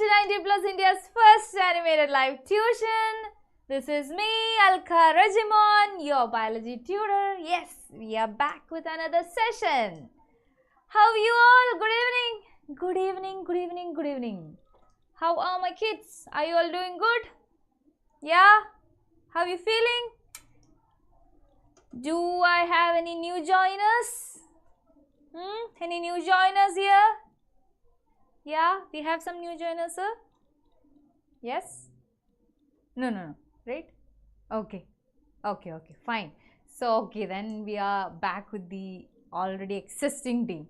90 Plus India's first animated live tuition. This is me, Alkka, your biology tutor. Yes, we are back with another session. How are you all? Good evening. Good evening, good evening, good evening. How are my kids? Are you all doing good? Yeah? How are you feeling? Do I have any new joiners? Any new joiners here? Yeah, we have some new joiners, sir. Yes? No. Right? Okay, fine. So, okay, then we are back with the already existing team.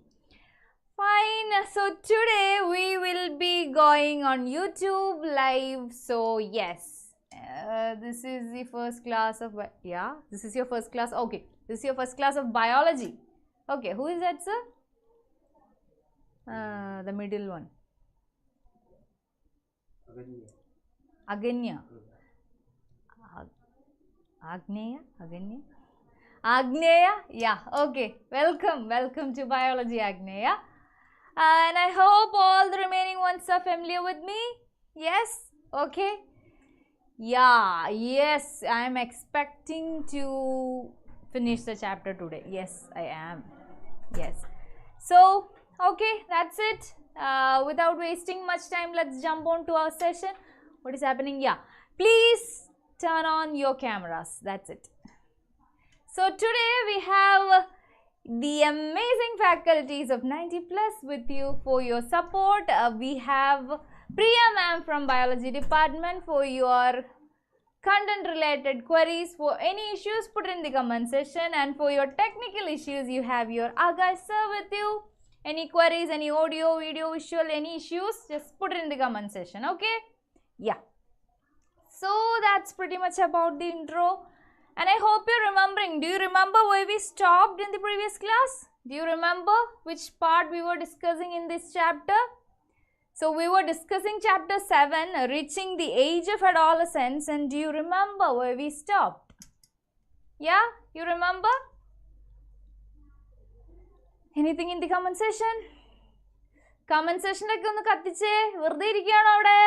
Fine. So, today we will be going on YouTube live. So, yes, this is the first class of, this is your first class. Okay, this is your first class of biology. Okay, who is that, sir? The middle one. Aganya. Agneya? Yeah, okay. Welcome to biology, Agneya. And I hope all the remaining ones are familiar with me. Yes? Okay. Yeah, yes, I am expecting to finish the chapter today. Yes, I am. Yes. So, okay, that's it. Without wasting much time, let's jump on to our session. What is happening? Yeah, please turn on your cameras. That's it. So today we have the amazing faculties of 90 Plus with you for your support. We have Priya ma'am from biology department for your content related queries. For any issues, put it in the comment section, and for your technical issues you have your Alkka sir with you. Any queries, any audio, video, visual, any issues, just put it in the comment section. Okay? Yeah. So that's pretty much about the intro. And I hope you're remembering. Do you remember where we stopped in the previous class? Do you remember which part we were discussing in this chapter? So we were discussing chapter 7, reaching the age of adolescence. And do you remember where we stopped? Yeah? You remember? Anything in the comment section? Comment section like ഒന്ന് കത്തിച്ചേ വെറുതെ ഇരിക്കുകയാണോ അവിടെ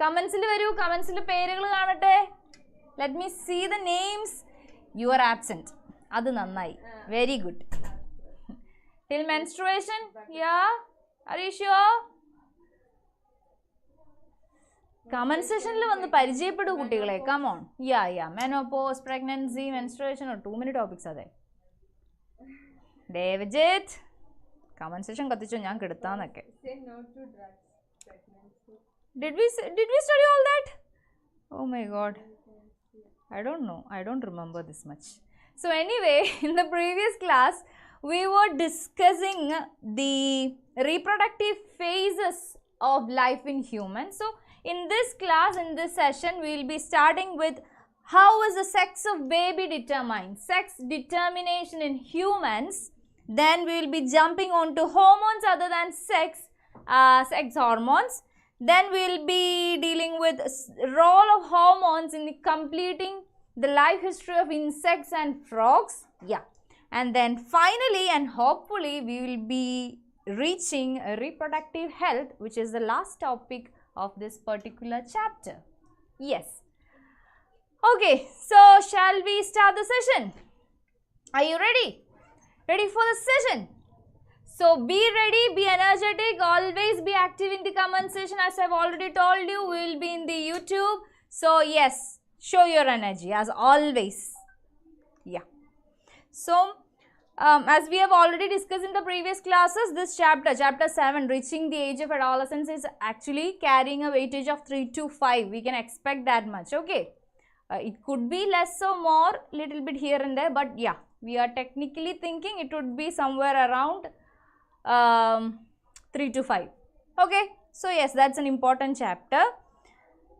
കമന്റ്സിൽ വരൂ കമന്റ്സിൽ പേരുകൾ കാണട്ടെ let me see the names you are absent അത് നന്നായി very good till menstruation yeah are you sure comment sectionൽ വന്ന് പരിചയപ്പെടൂ കുട്ടികളെ come on yeah menopause pregnancy menstruation or too many topics are there David comment section കത്തിച്ചോ ഞാൻ കിടത്താന്നൊക്കെ Did we study all that? Oh my god. I don't know. I don't remember this much. So anyway, in the previous class, we were discussing the reproductive phases of life in humans. So in this class, in this session, we will be starting with how is the sex of baby determined? Sex determination in humans. Then we will be jumping on to hormones other than sex, sex hormones. Then we will be dealing with role of hormones in completing the life history of insects and frogs. Yeah. And then finally and hopefully we will be reaching reproductive health, which is the last topic of this particular chapter. Yes. Okay. So shall we start the session? Are you ready? Ready for the session? So be ready, be energetic, always be active in the comment section. As I've already told you, we will be in the YouTube. So yes, show your energy as always. Yeah. So as we have already discussed in the previous classes, this chapter 7, reaching the age of adolescence, is actually carrying a weightage of 3 to 5. We can expect that much. Okay. It could be less or more, little bit here and there, but yeah, we are technically thinking it would be somewhere around 3 to 5. Okay, so yes, that's an important chapter.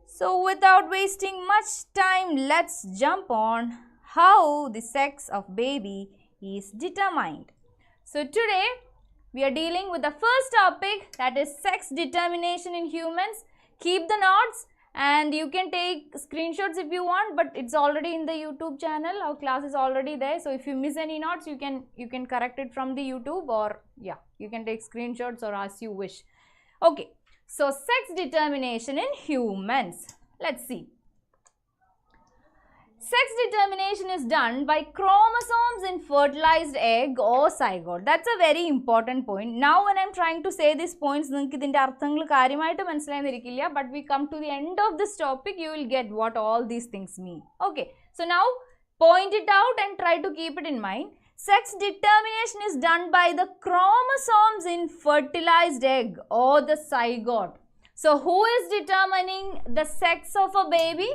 So without wasting much time, let's jump on how the sex of baby is determined. So today we are dealing with the first topic, that is sex determination in humans. Keep the notes and you can take screenshots if you want, but it's already in the YouTube channel. Our class is already there, so if you miss any notes, you can correct it from the YouTube, or yeah, you can take screenshots or as you wish. Okay, so sex determination in humans. Let's see. Sex determination is done by chromosomes in fertilized egg or zygote. That's a very important point. Now when I'm trying to say these points, but we come to the end of this topic, you will get what all these things mean. Okay, so now point it out and try to keep it in mind. Sex determination is done by the chromosomes in fertilized egg or the zygote. So who is determining the sex of a baby?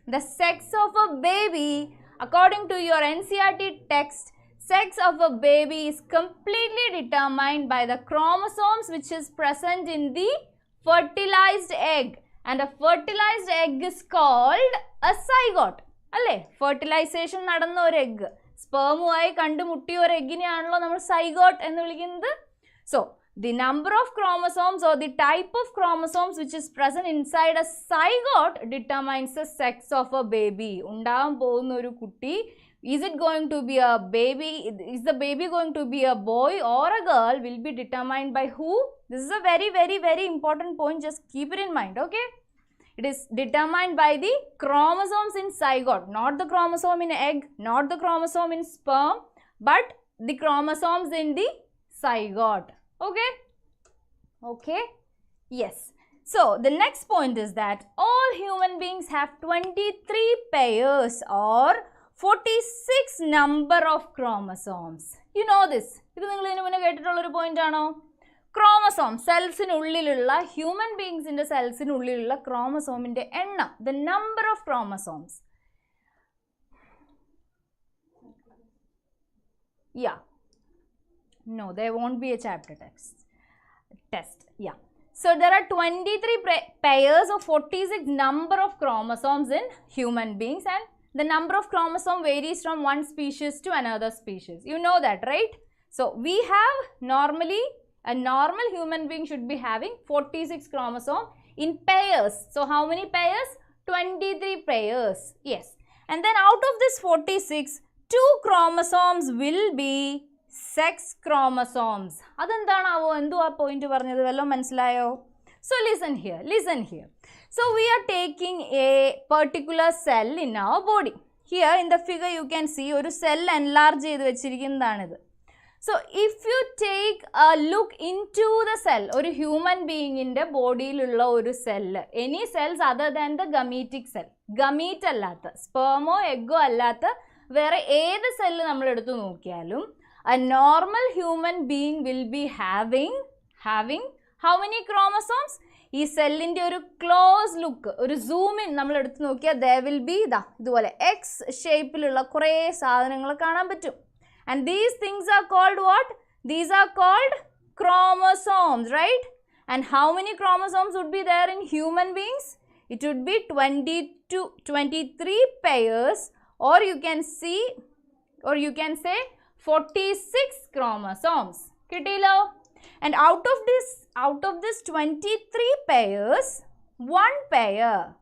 The sex of a baby, according to your NCERT text, sex of a baby is completely determined by the chromosomes which is present in the fertilized egg. And a fertilized egg is called a zygote. Alle? Fertilization nadanna oru egg. Sperm uayi kandu mutti oru eggine aanallo nammal zygote ennu vilikkunnathu. So, the number of chromosomes or the type of chromosomes which is present inside a zygote determines the sex of a baby. Undavan povunna oru kutti, is it going to be a baby, is the baby going to be a boy or a girl, will be determined by who? This is a very important point, just keep it in mind, okay? It is determined by the chromosomes in zygote, not the chromosome in egg, not the chromosome in sperm, but the chromosomes in the zygote. Okay? Okay? Yes. So, the next point is that all human beings have 23 pairs or 46 number of chromosomes. You know this. This is point. Chromosome, cells in ullililla, human beings in the cells in ullililla chromosome in the enna, the number of chromosomes. Yeah. No, there won't be a chapter test. Yeah. So there are 23 pairs of 46 number of chromosomes in human beings, and the number of chromosome varies from one species to another species. You know that, right? So we have normally, a normal human being should be having 46 chromosome in pairs. So how many pairs? 23 pairs. Yes. And then out of this 46, 2 chromosomes will be sex chromosomes. So listen here. So we are taking a particular cell in our body. Here in the figure you can see a cell enlarged. So if you take a look into the cell, or a human being in the body or cell, any cells other than the gametic cell, gamete allata, sperm or egg allata, where a cell nammal eduthu nokkiyalum, a normal human being will be having how many chromosomes? This cell in a close look, or zoom in, there will be the X shape. And these things are called what? These are called chromosomes, right? And how many chromosomes would be there in human beings? It would be 23 pairs, or you can say 46 chromosomes. Kittilo? And out of this 23 pairs, one pair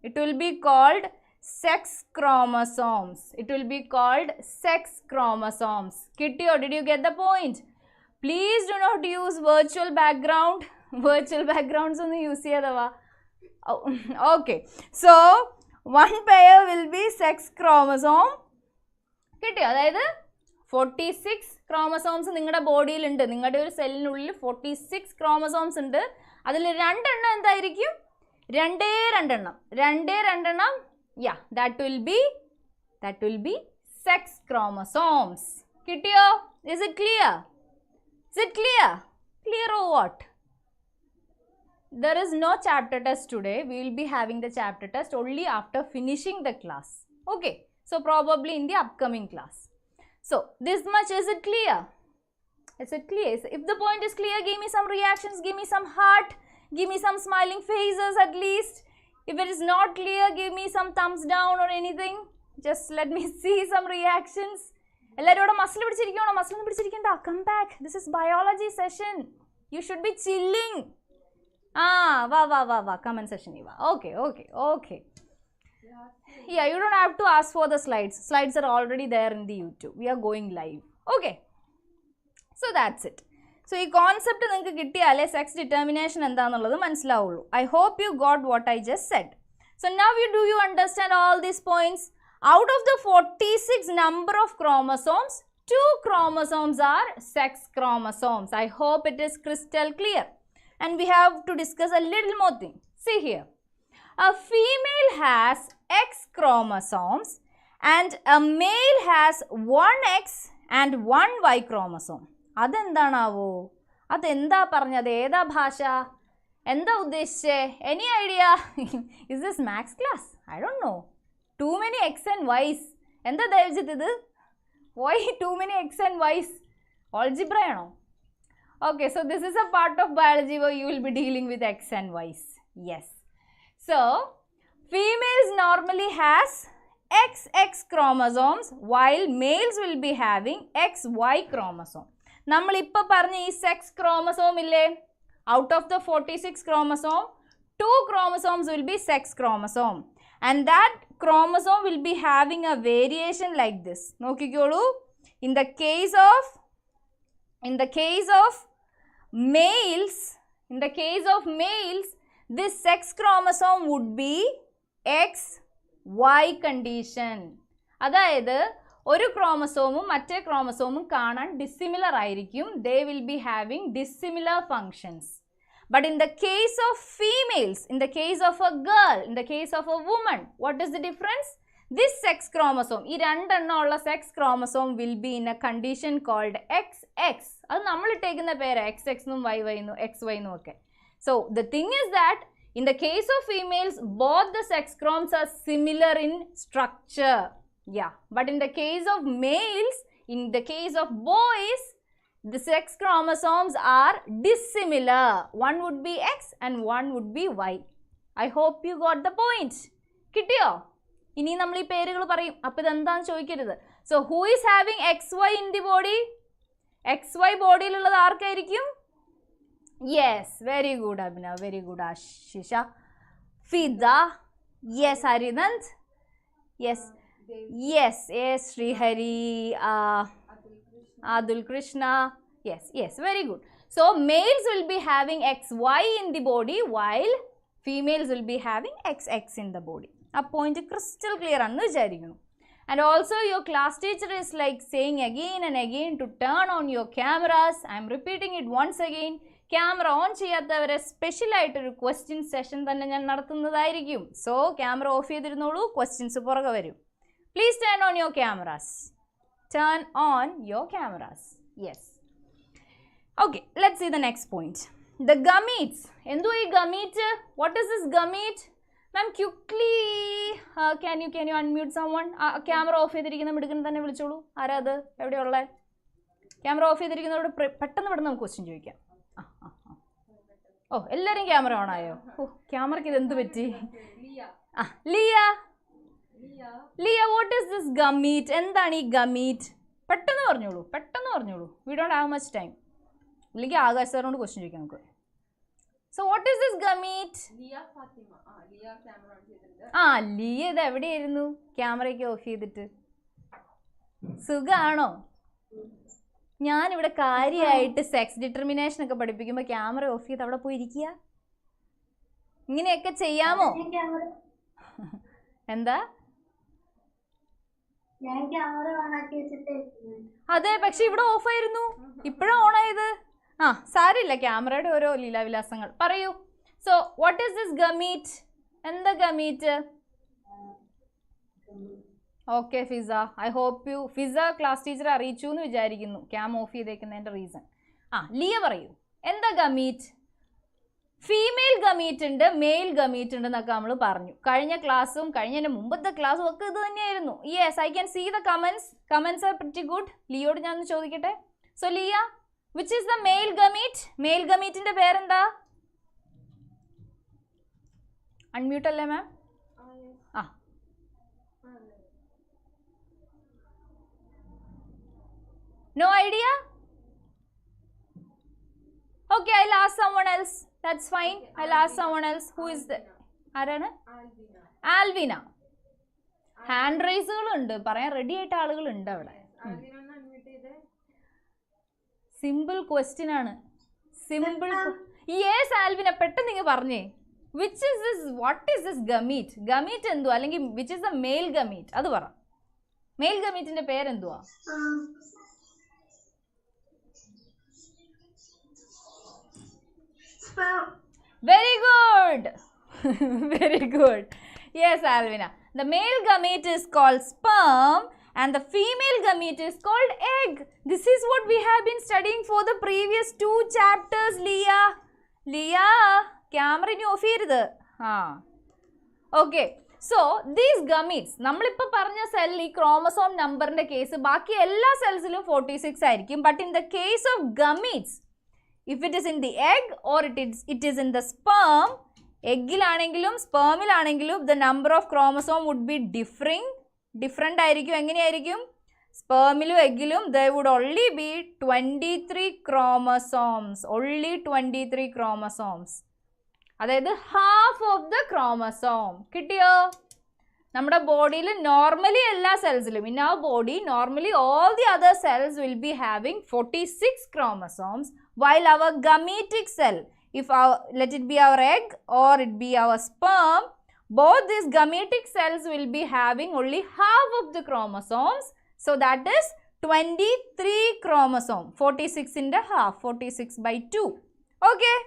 it will be called sex chromosomes. It will be called sex chromosomes. Kittiyo, did you get the point? Please do not use virtual background. Virtual backgrounds on the use. Oh, okay. So one pair will be sex chromosome. Kittiyo, 46 chromosomes in your body. In your cell, 46 chromosomes. That is yeah, that will be sex chromosomes. Kittiyo, is it clear? Is it clear? Clear or what? There is no chapter test today. We will be having the chapter test only after finishing the class. Okay, so probably in the upcoming class. So this much, is it clear? Is it clear? If the point is clear, give me some reactions, give me some heart, give me some smiling faces at least. If it is not clear, give me some thumbs down or anything. Just let me see some reactions. Come back. This is biology session. You should be chilling. Va. Comment section. Okay. Yeah, you don't have to ask for the slides. Slides are already there in the YouTube. We are going live. Okay. So that's it. So this concept is sex determination. I hope you got what I just said. So now do you understand all these points? Out of the 46 number of chromosomes, 2 chromosomes are sex chromosomes. I hope it is crystal clear. And we have to discuss a little more thing. See here. A female has X chromosomes and a male has 1 X and 1 Y chromosome. Adendanavu? Adenda parnade eda bhasha? Enda uddeshe? Any idea? Is this max class? I don't know. Too many X and Y's. Enda dayavichittu? Why too many X and Y's? Algebra ano? Okay, so this is a part of biology where you will be dealing with X and Y's. Yes. So, females normally has XX chromosomes while males will be having XY chromosome. നമ്മൾ ഇപ്പോൾ പറഞ്ഞ ഈ sex chromosome ഇല്ലേ, out of the 46 chromosome, 2 chromosomes will be sex chromosome and that chromosome will be having a variation like this. നോക്കിക്കോളൂ, in the case of males, this sex chromosome would be XY condition. അതായത് ഒരു ക്രോമസോമും മറ്റേ ക്രോമസോമും കാണാൻ dissimilar ആയിരിക്കും. They will be having dissimilar functions. But in the case of females, in the case of a girl, in the case of a woman, what is the difference? This sex chromosome, ഈ രണ്ടെണ്ണമുള്ള sex chromosome will be in a condition called XX. അത് നമ്മൾ ഇട്ടേക്കുന്ന പേര് XX എന്നും YY എന്നും XY എന്നും ഒക്കെ. So the thing is that in the case of females, both the sex chromosomes are similar in structure. Yeah, but in the case of males, in the case of boys, the sex chromosomes are dissimilar. One would be X and one would be Y. I hope you got the point. കിട്ടിയോ? ഇനി നമ്മൾ ഈ പേരുകൾ പറയും. അപ്പോൾ ഇതെന്താണെന്ന് ചോദിക്കരുത്. So who is having XY in the body? XY ബോഡിയിലുള്ളത് ആർക്കായിരിക്കും? Yes, very good Abhinav, very good Ashisha. Fida, yes Harinand, yes Srihari, Adul Krishna, yes, very good. So males will be having XY in the body while females will be having XX in the body. A point crystal clear annu vicharikunu. And also your class teacher is like saying again and again to turn on your cameras. I am repeating it once again. Camera on ചെയ്യാത്തവരെ special ആയിട്ടൊരു question session തന്നെ ഞാൻ നടത്തുന്നതായിരിക്കും. So camera off ചെയ്തിരുന്നോളൂ, questions പുറകെ വരും. Please turn on your cameras. Yes. Okay, let's see the next point. The gametes. എന്തോ ഈ gamete? What is this gamete? Ma'am quickly can you unmute someone? Camera off ചെയ്തിരിക്കുന്ന മിടുക്കനെ തന്നെ വിളിച്ചോളൂ. ആരാ അത്? എവിടെയുള്ളത്? ക്യാമറ ഓഫ് ചെയ്തിരിക്കുന്നവരോട് പെട്ടെന്ന് പെട്ടെന്ന് നമുക്ക് ക്വസ്റ്റ്യൻ ചോദിക്കാം. ഓ, എല്ലാവരും ക്യാമറ ഓൺ ആയോ? ഓ, ക്യാമറയ്ക്ക് ഇത് എന്ത് പറ്റി? Liya, what is this gamete? എന്താണ് ഈ ഗമീറ്റ്? പെട്ടെന്ന് പറഞ്ഞോളൂ. We don't have much time. ഇല്ലെങ്കിൽ ആകാശ് സാറിനോട് ക്വസ്റ്റ്യൻ ചോദിക്കാം നമുക്ക്. So what is this gamete? Liya ഇത് എവിടെയായിരുന്നു? ക്യാമറയ്ക്ക് ഓഫ് ചെയ്തിട്ട്. സുഖാണോ? ഞാനിവിടെ കാര്യമായിട്ട് സെക്സ് ഡിറ്റർമിനേഷൻ ഒക്കെ പഠിപ്പിക്കുമ്പോൾ ക്യാമറ ഓഫ് ചെയ്ത് അവിടെ പോയിരിക്കുക. ഇങ്ങനെയൊക്കെ ചെയ്യാമോ? എന്താ? അതെ, പക്ഷെ ഇവിടെ ഓഫ് ആയിരുന്നു, ഇപ്പോഴും ഓൺ ആയത്. സാരില്ല, ക്യാമറയുടെ ഓരോ ലീലാവിലാസങ്ങൾ. പറയൂ. So what is this gamete? എന്താ gamete? Okay Fiza, I hope you. Fiza class ടീച്ചറെ അറിയിച്ചു എന്ന് വിചാരിക്കുന്നു ക്യാം ഓഫ് ചെയ്തേക്കുന്നതിൻ്റെ റീസൺ. ലിയ പറയൂ, എന്താ ഗമീറ്റ്? ഫീമെയിൽ ഗമീറ്റ് ഉണ്ട്, മെയിൽ ഗമീറ്റ് ഉണ്ട് എന്നൊക്കെ നമ്മൾ പറഞ്ഞു. കഴിഞ്ഞ ക്ലാസ്സും കഴിഞ്ഞതിൻ്റെ മുമ്പത്തെ ക്ലാസ്സും ഒക്കെ ഇത് തന്നെയായിരുന്നു. Yes, I can see the comments are pretty good. ലിയോട് ഞാനൊന്ന് ചോദിക്കട്ടെ. So Liya, which is the male gamete? Male gamete പേരെന്താ? അൺമ്യൂട്ട് അല്ലേ മാം? No idea? Okay, I'll ask someone else. That's fine. I'll ask someone else. Who is the? Arana? Alvina. Hand raisers undu. Parayan ready ആയിട്ട് ആളുകൾ ഉണ്ട് അവിടെ. Simple question ആണ്. Simple. Yes, Alvina. പെട്ടെന്ന് നിങ്ങൾ പറഞ്ഞേ. Which is this? What is this gamete? Gamete എന്തുവാ? അല്ലെങ്കിൽ which is the male gamete? അത് പറ. Male gamete ന്റെ പേര് എന്തുവാ? Sperm. Very good. Very good. Yes, Alvina. The male gamete is called sperm and the female gamete is called egg. This is what we have been studying for the previous 2 chapters, Leah. Leah, camera ni off ചെയ്യരുത്. Okay. So, these gametes, നമ്മളിപ്പോൾ പറഞ്ഞ cell ഈ chromosome നമ്പറിൻ്റെ case ബാക്കി എല്ലാ സെൽസിലും 46 ആയിരിക്കും. But in the case of gametes, if it is in the egg or it is in the sperm, എഗ്ഗിലാണെങ്കിലും സ്പേമിലാണെങ്കിലും the number of chromosome would be different ആയിരിക്കും. എങ്ങനെയായിരിക്കും? സ്പേമിലും എഗ്ഗിലും there would only be 23 chromosomes. Only 23 chromosomes. അതായത് half of the chromosome. കിട്ടിയോ? നമ്മുടെ ബോഡിയിൽ normally എല്ലാ സെൽസിലും in our body normally all the other cells will be having 46 chromosomes while our gametic cell, if let it be our egg or it be our sperm, both these gametic cells will be having only half of the chromosomes. So that is 23 chromosome. 46 in the half. 46 by 2. Okay.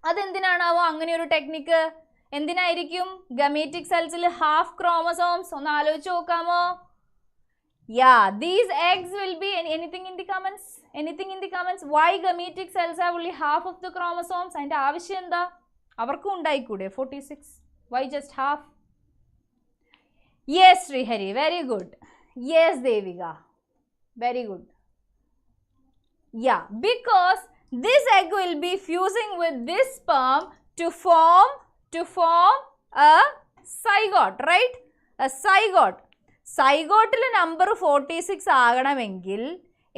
അതെന്തിനാണാവോ അങ്ങനെ ഒരു technique? എന്തിനായിരിക്കും gametic cells half chromosomes? ഒന്ന് ആലോചിച്ച് നോക്കാമോ? Yeah, these eggs will be anything in the comments? Anything in the comments? Why gametic cells have only half of the chromosomes? അതിൻ്റെ ആവശ്യം എന്താ? അവർക്കും ഉണ്ടായിക്കൂടെ 46? Why just half? Yes, Srihari, very good. Yes, Devika, very good. Yeah, because this egg will be fusing with this sperm to form a zygote, right? A zygote. Zygote number 46 ആകണമെങ്കിൽ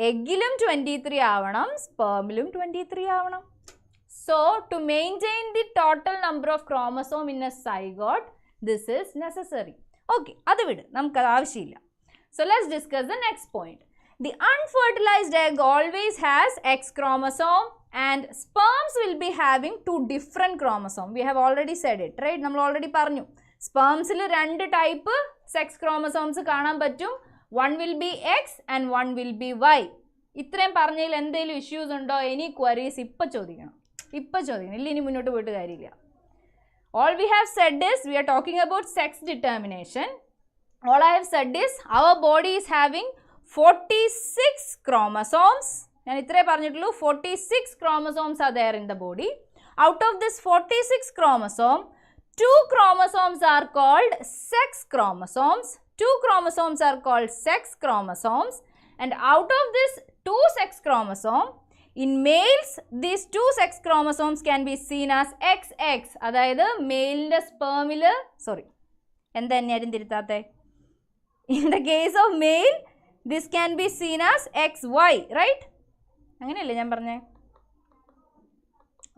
എഗ്ഗിലും 23 ആവണം, സ്പേമിലും 23 ആവണം. So, to maintain the total number of chromosome in a zygote, this is necessary. Okay, അത് വിട്, നമുക്കത് ആവശ്യമില്ല. So, let's discuss the next point. The unfertilized egg always has X chromosome and sperms will be having 2 different chromosomes. We have already said it, right? നമ്മൾ already പറഞ്ഞു. Spermsil 2 type sex chromosomes കാണാൻ പറ്റും. One will be X and one will be Y. ഇത്രയും പറഞ്ഞതിൽ എന്തെങ്കിലും issues ഉണ്ടോ? Any queries? ഇപ്പം ചോദിക്കണം. ഇല്ല ഇനി മുന്നോട്ട് പോയിട്ട് കാര്യമില്ല. All we have said is, we are talking about sex determination. All I have said is, our body is having 46 chromosomes. ഞാൻ ഇത്രേ പറഞ്ഞിട്ടുള്ളൂ. 46 chromosomes are there in the body. Out of this 46 chromosome, 2 chromosomes are called sex chromosomes. 2 chromosomes are called sex chromosomes. And out of this 2 sex chromosomes, in males, these 2 sex chromosomes can be seen as XX. അതായത് മെയിലിൻ്റെ സ്പേമിൽ, sorry എന്താ എന്നെ തിരുത്താത്തെ? In the case of male, this can be seen as XY, right? അങ്ങനെയല്ലേ ഞാൻ പറഞ്ഞേ?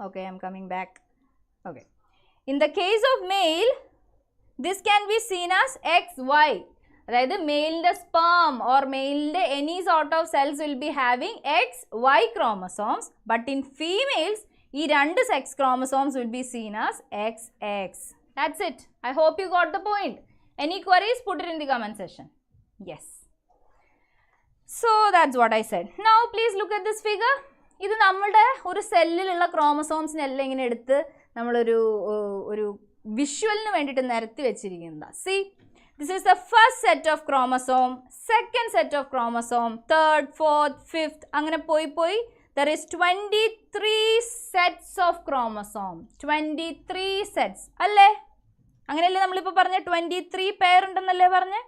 Okay, I am coming back. Okay. In the case of male, this can be seen as XY. അതായത് മെയിലിൻ്റെ sperm or മെയിലിൻ്റെ any sort of cells will be having XY chromosomes. But in females, ഈ 2 sex chromosomes will be seen as XX. That's it. I hope you got the point. Any queries? Put it in the comment section. Yes. So that's what I said. Now please look at this figure. ഇത് നമ്മുടെ ഒരു സെല്ലിലുള്ള ക്രോമസോംസിനെല്ലാം ഇങ്ങനെ എടുത്ത് നമ്മളൊരു വിഷ്വലിന് വേണ്ടിയിട്ട് നിരത്തി വെച്ചിരിക്കുന്നതാണ്. See, this is the first set of chromosome, second set of chromosome, third, fourth, fifth, അങ്ങനെ പോയി there is 23 sets of chromosome. 23 sets അല്ലേ? അങ്ങനെയല്ലേ നമ്മളിപ്പോൾ പറഞ്ഞ 23 പെയർ ഉണ്ടെന്നല്ലേ പറഞ്ഞേ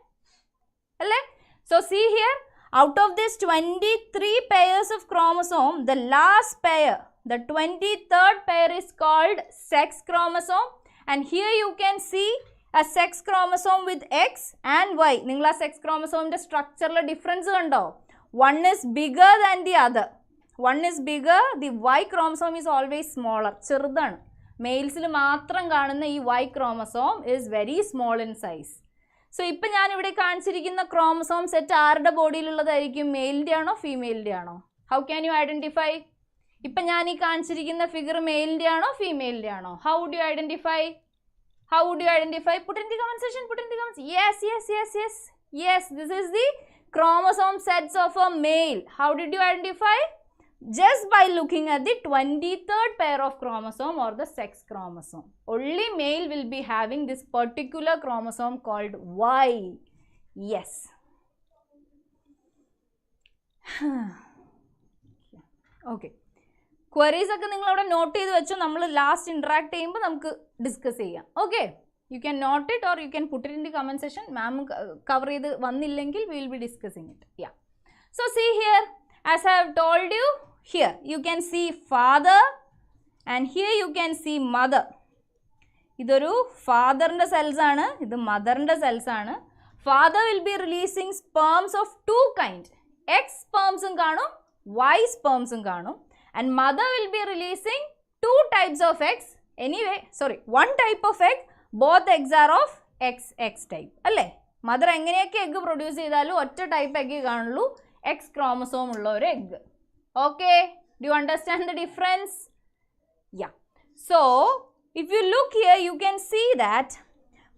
അല്ലേ? So see here, out of this 23 pairs of chromosome, the last pair, the 23rd pair is called sex chromosome. And here you can see a sex chromosome with X and Y. നിങ്ങൾ ആ sex chromosome structure difference കണ്ടോ? One is bigger than the other. one is bigger, the Y chromosome is always smaller. ചെറുതാണ്. മെയിൽസിൽ മാത്രം കാണുന്ന ഈ Y chromosome is very small in size. So, ഇപ്പം ഞാൻ ഇവിടെ കാണിച്ചിരിക്കുന്ന ക്രോമസോം സെറ്റ് ആരുടെ ബോഡിയിലുള്ളതായിരിക്കും? മെയിലിൻ്റെ ആണോ ഫീമെയിലിൻ്റെ ആണോ? How can you identify? ഇപ്പം ഞാൻ ഈ കാണിച്ചിരിക്കുന്ന ഫിഗർ മെയിലിൻ്റെ ആണോ ഫീമെയിലിൻ്റെ ആണോ? How would you identify? How would you identify? Put in the comment section, put in the comments. Yes, this is the chromosome sets of a male. How did you identify? Just by looking at the 23rd pair of chromosome or the sex chromosome. Only male will be having this particular chromosome called Y. Yes. Okay. Queries ഒക്കെ നിങ്ങൾ അവിടെ not ചെയ്ത് വെച്ചോ. നമ്മൾ last interact ചെയ്യുമ്പോൾ നമുക്ക് discuss ചെയ്യാം. Okay, you can note it or you can put it in the comment session. Ma'am cover ചെയ്ത് വന്നില്ലെങ്കിൽ we will be discussing it. Yeah, so see here, as I have told you, here you can see father and here you can see mother. ഇതൊരു ഫാദറിൻ്റെ cells ആണ്, ഇത് മദറിൻ്റെ cells ആണ്. Father will be releasing sperms of two kind. X സ്പേംസും കാണും, Y സ്പേംസും കാണും. And mother will be releasing two types of eggs. Anyway, sorry, one type of egg. Both eggs are of XX type. അല്ലേ? Mother എങ്ങനെയൊക്കെ egg produce ചെയ്താലും ഒറ്റ type egg കാണുള്ളൂ, X chromosome ഉള്ള ഒരു egg. Okay, do you understand the difference? Yeah, so if you look here you can see that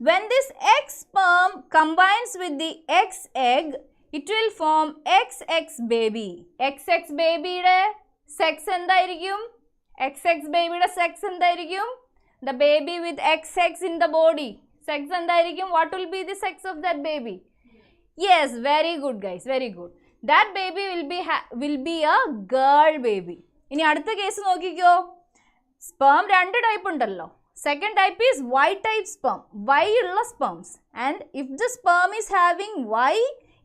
when this X sperm combines with the X egg, it will form XX baby. XX babyയുടെ sex എന്തായിരിക്കും? XX ബേബിയുടെ sex എന്തായിരിക്കും? The baby with XX in the body, sex എന്തായിരിക്കും? What will be the sex of that baby? Yes, very good guys, very good. That baby will be a girl baby. ഇനി അടുത്ത case നോക്കിക്കോ. Sperm രണ്ട് type ഉണ്ടല്ലോ. Second type is Y type sperm, Y ഉള്ള sperms. And if the sperm is having Y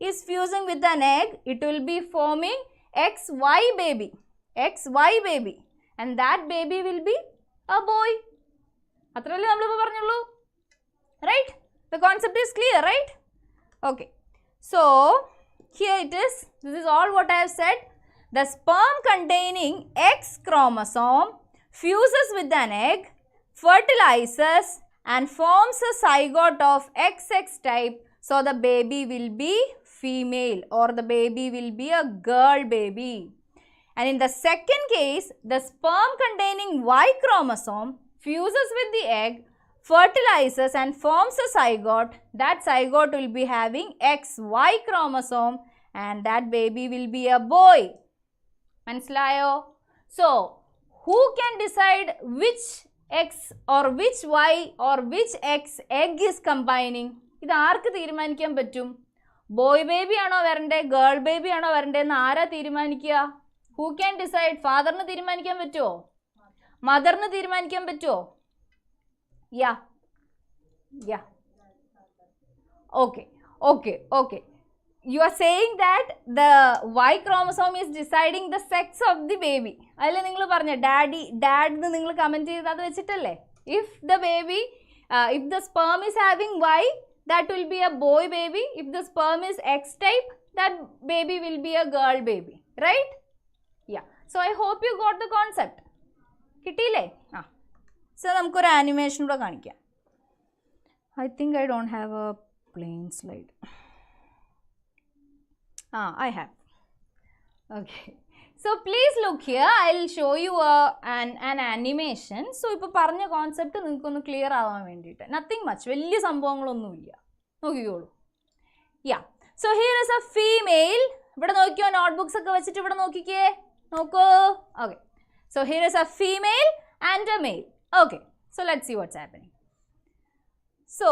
is fusing with an egg, it will be forming XY baby. XY baby, and that baby will be a boy. അത്രയല്ലേ നമ്മളിപ്പോൾ പറഞ്ഞുള്ളൂ, right? The concept is clear, right? Okay, so here it is. This is all what I have said. The sperm containing X chromosome fuses with an egg, fertilizes and forms a zygote of XX type, so the baby will be female or the baby will be a girl baby. And in the second case, the sperm containing Y chromosome fuses with the egg, fertilizes and forms a zygote. That zygote will be having XY chromosome and that baby will be a boy. Manslayo? So, who can decide which X or which Y or which X egg is combining? ഇത് ആർക്ക് തീരുമാനിക്കാൻ പറ്റും? Boy baby ആണോ വരണ്ടേ, girl baby ആണോ വരണ്ടേ എന്ന് ആരാ തീരുമാനിക്കുക? Who can decide? ഫാദറിന് തീരുമാനിക്കാൻ പറ്റുമോ? മദറിന് തീരുമാനിക്കാൻ പറ്റുമോ? യാ, okay. You are saying that the Y chromosome is deciding the sex of the baby. അതല്ലേ നിങ്ങൾ പറഞ്ഞ dad എന്ന് നിങ്ങൾ കമൻറ്റ് ചെയ്ത് അത് വെച്ചിട്ടല്ലേ? If the sperm is having Y, that will be a boy baby. If the sperm is X type, that baby will be a girl baby, right? Yeah, so I hope you got the concept. കിട്ടിയില്ലേ? So നമുക്കൊരു animation കൂടെ കാണിക്കാം. I think I don't have a plain slide. I have. Okay, so please look here. I'll show you an animation. So ഇപ്പോൾ പറഞ്ഞ concept നിങ്ങൾക്കൊന്ന് clear ആവാൻ വേണ്ടിയിട്ട്. Nothing much, വലിയ സംഭവങ്ങളൊന്നുമില്ല. നോക്കിക്കോളൂ. Yeah, so here is a female. ഇവിടെ നോക്കിയോ, നോട്ട്ബുക്സ് ഒക്കെ വെച്ചിട്ട് ഇവിടെ നോക്കിക്കേ, നോക്കൂ. Okay, so here is a female and a male. Okay, so let's see what's happening. So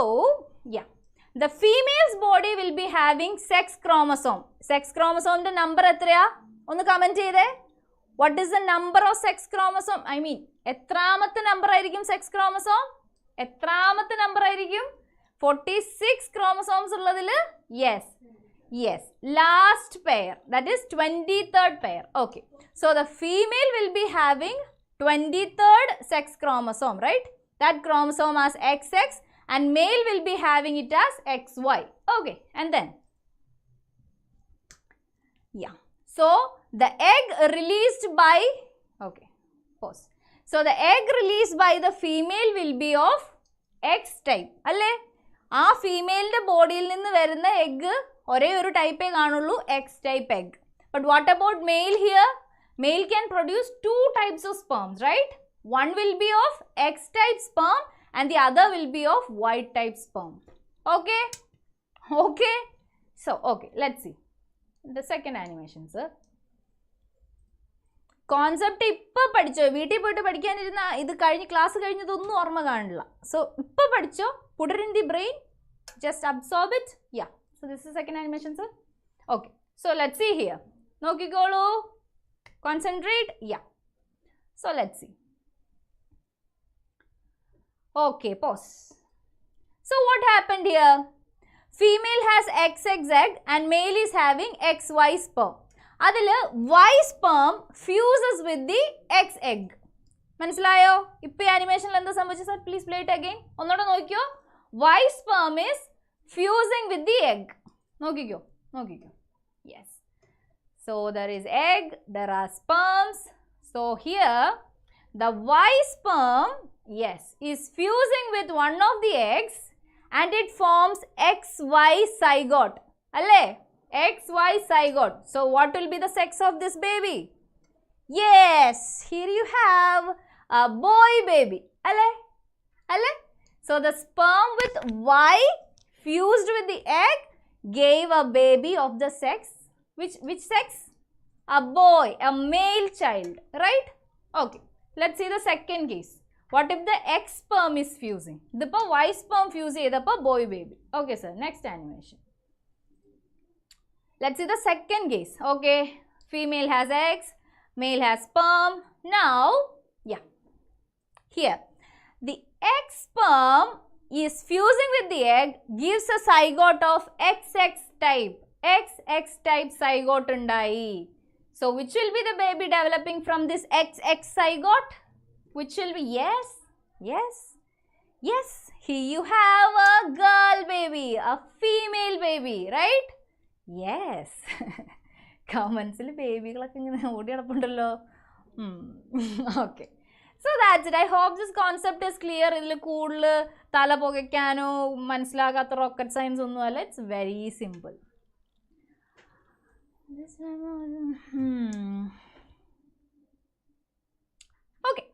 yeah, the female's body will be having sex chromosome. Sex chromosome the number എത്രയാ? ഒന്ന് comment ചെയ്തേ. What is the number of sex chromosome? I mean, എത്രാമത്തെ number ആയിരിക്കും sex chromosome? എത്രാമത്തെ number ആയിരിക്കും? 46 chromosomes ഉള്ളതിൽ? Yes, last pair, that is 23rd pair. Okay, so the female will be having 23rd sex chromosome, right? That chromosome as XX and male will be having it as XY. Okay, and then yeah, so the egg released by, okay, pause. So the egg released by the female will be of X type. Alle? A female de body il ninnu varuna egg ore oru type e kaanullu, X type egg. But what about male here? Male can produce 2 types of sperms, right? One will be of X type sperm and the other will be of Y type sperm. Okay? Okay? So, okay, let's see. The second animation, sir. Concept ഇപ്പോ പഠിച്ചോ, വീട്ടിൽ പോയിട്ട് പഠിക്കാനിരുന്ന ഇത് കഴിഞ്ഞ് class കഴിഞ്ഞതൊന്നും ഓർമ്മ കാണില്ല. So, ഇപ്പോ പഠിച്ചോ, put it in the brain, just absorb it. Yeah. So, this is the second animation, sir. Okay. So, let's see here. നോക്കിക്കോളൂ. Concentrate. Yeah. So, let's see. Okay, pause. So, what happened here? Female has XX egg and male is having XY sperm. അതിൽ Y sperm fuses with the X egg. മനസ്സിലായോ? ഇപ്പോൾ ഈ ആനിമേഷനിൽ എന്താ സംഭവിച്ചത് sir? Please play it again. ഒന്നുകൂടെ നോക്കിയോ. Y sperm is fusing with the egg. നോക്കിക്കോ, നോക്കിക്കോ. Yes. So there is egg, there are sperms. So here the Y sperm, yes, is fusing with one of the eggs and it forms XY zygote. Alle? XY zygote. So what will be the sex of this baby? Yes, here you have a boy baby. Alle? Alle? So the sperm with Y fused with the egg gave a baby of the sex. Which sex? A boy, a male child, right? Okay, let's see the second case. What if the X sperm is fusing? This Y sperm fuse cheyidappo boy baby. Okay sir, next animation. Let's see the second case. Okay, female has X, male has sperm. Now, yeah, here the X sperm is fusing with the egg, gives a zygote of XX type. XX type zygote undai. So, which will be the baby developing from this XX zygote? Which will be, yes, yes, yes. Here you have a girl baby, a female baby, right? Yes. Comments il baby galakku ingane odi nadapundallo. Okay. So that's it. I hope this concept is clear. Idil koodal thala pogakkano manasilagatha rocket science onnu alla. It's very simple. This Okay.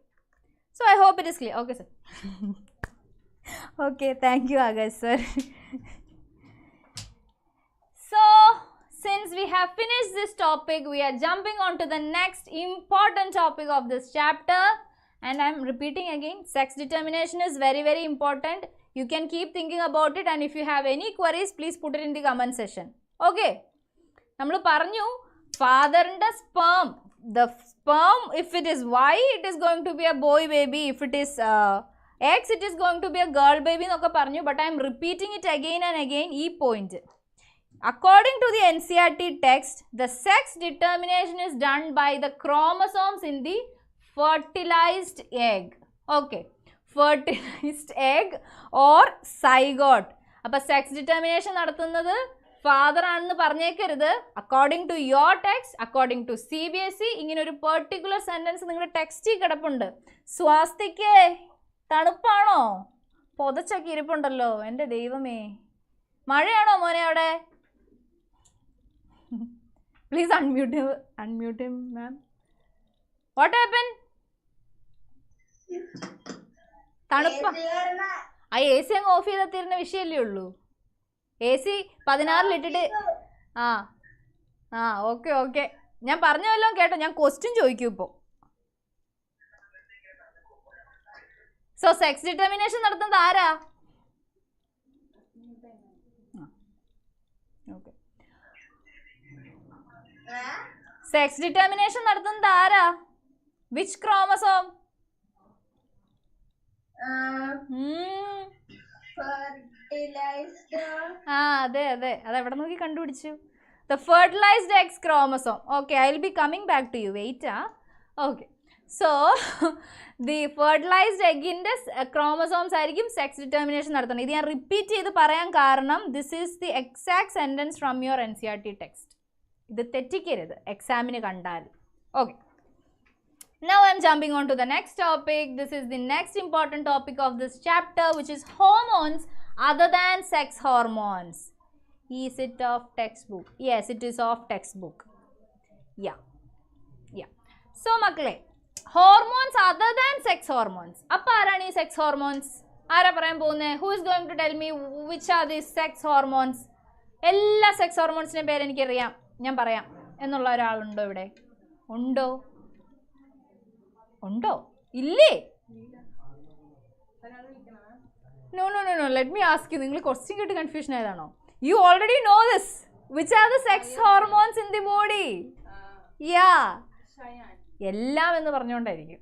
So I hope it is clear. Okay, sir. Okay, thank you, Agas, sir. So, since we have finished this topic, we are jumping on to the next important topic of this chapter. And I am repeating again, sex determination is very, very important. You can keep thinking about it, and if you have any queries, please put it in the comment section. Okay. നമ്മൾ പറഞ്ഞു ഫാദറിൻ്റെ sperm, the sperm, if it is Y, it is going to be a boy baby. If it is X, it is going to be a girl baby എന്നൊക്കെ പറഞ്ഞു. But I am repeating it again and again, ഈ point. According to the NCERT text, the sex determination is done by the chromosomes in the fertilized egg. Okay, fertilized egg or zygote. അപ്പോൾ sex determination നടത്തുന്നത് father ആണെന്ന് പറഞ്ഞേക്കരുത്. According to your text, according to CBSE, ഇങ്ങനെ ഒരു particular sentence നിങ്ങളുടെ ടെക്സ്റ്റിൽ കിടപ്പുണ്ട്. സ്വാസ്തിക്ക് തണുപ്പാണോ? പൊതച്ചൊക്കെ ഇരിപ്പുണ്ടല്ലോ. എൻ്റെ ദൈവമേ, മഴയാണോ മോനെ അവിടെ? Please unmute him ma'am. What happen? തണുപ്പ? ആ AC അങ്ങ് ഓഫ് ചെയ്താൽ തീരുന്ന വിഷയമല്ലേ ഉള്ളൂ. AC 16 ഇട്ടിട്ട് ഓക്കെ ഓക്കെ, ഞാൻ പറഞ്ഞല്ലോ കേട്ടോ. ഞാൻ ക്വസ്റ്റ്യൻ ചോദിക്കൂ ഇപ്പോൾ. സോ സെക്സ് ഡിറ്റർമിനേഷൻ നടത്തുന്നത് ആരാ? ഓക്കെ, സെക്സ് ഡിറ്റർമിനേഷൻ നടത്തുന്നത് ആരാ? Which chromosome? അതെ അതെ, അത് എവിടെ നോക്കി കണ്ടുപിടിച്ചു? The fertilized X chromosome. Okay, I will be coming back to you. Wait. Okay. So, the fertilized egg in this chromosomes ആയിരിക്കും സെക്സ് ഡിറ്റർമിനേഷൻ നടത്തുന്നത്. ഇത് ഞാൻ റിപ്പീറ്റ് ചെയ്ത് പറയാൻ കാരണം this is the exact sentence from your NCERT text. ഇത് തെറ്റിക്കരുത് എക്സാമിന് കണ്ടാൽ. Okay, now I'm jumping on to the next topic. This is the next important topic of this chapter, which is hormones other than sex hormones. Is it of textbook? Yes, it is of textbook. Yeah. So makkale, hormones other than sex hormones. Appa arani sex hormones? Ara parayan povune? Who is going to tell me which are these sex hormones? Ella sex hormones ne peru enikku ariyam, njan parayam ennulla oral undo ivide? Undo ille? No, let me ask you, ningal question kettu confusion ayadano? You already know this. Which are the sex hormones in the body? Yeah, എല്ലാം എന്ന് പറഞ്ഞുകൊണ്ടായിരിക്കും.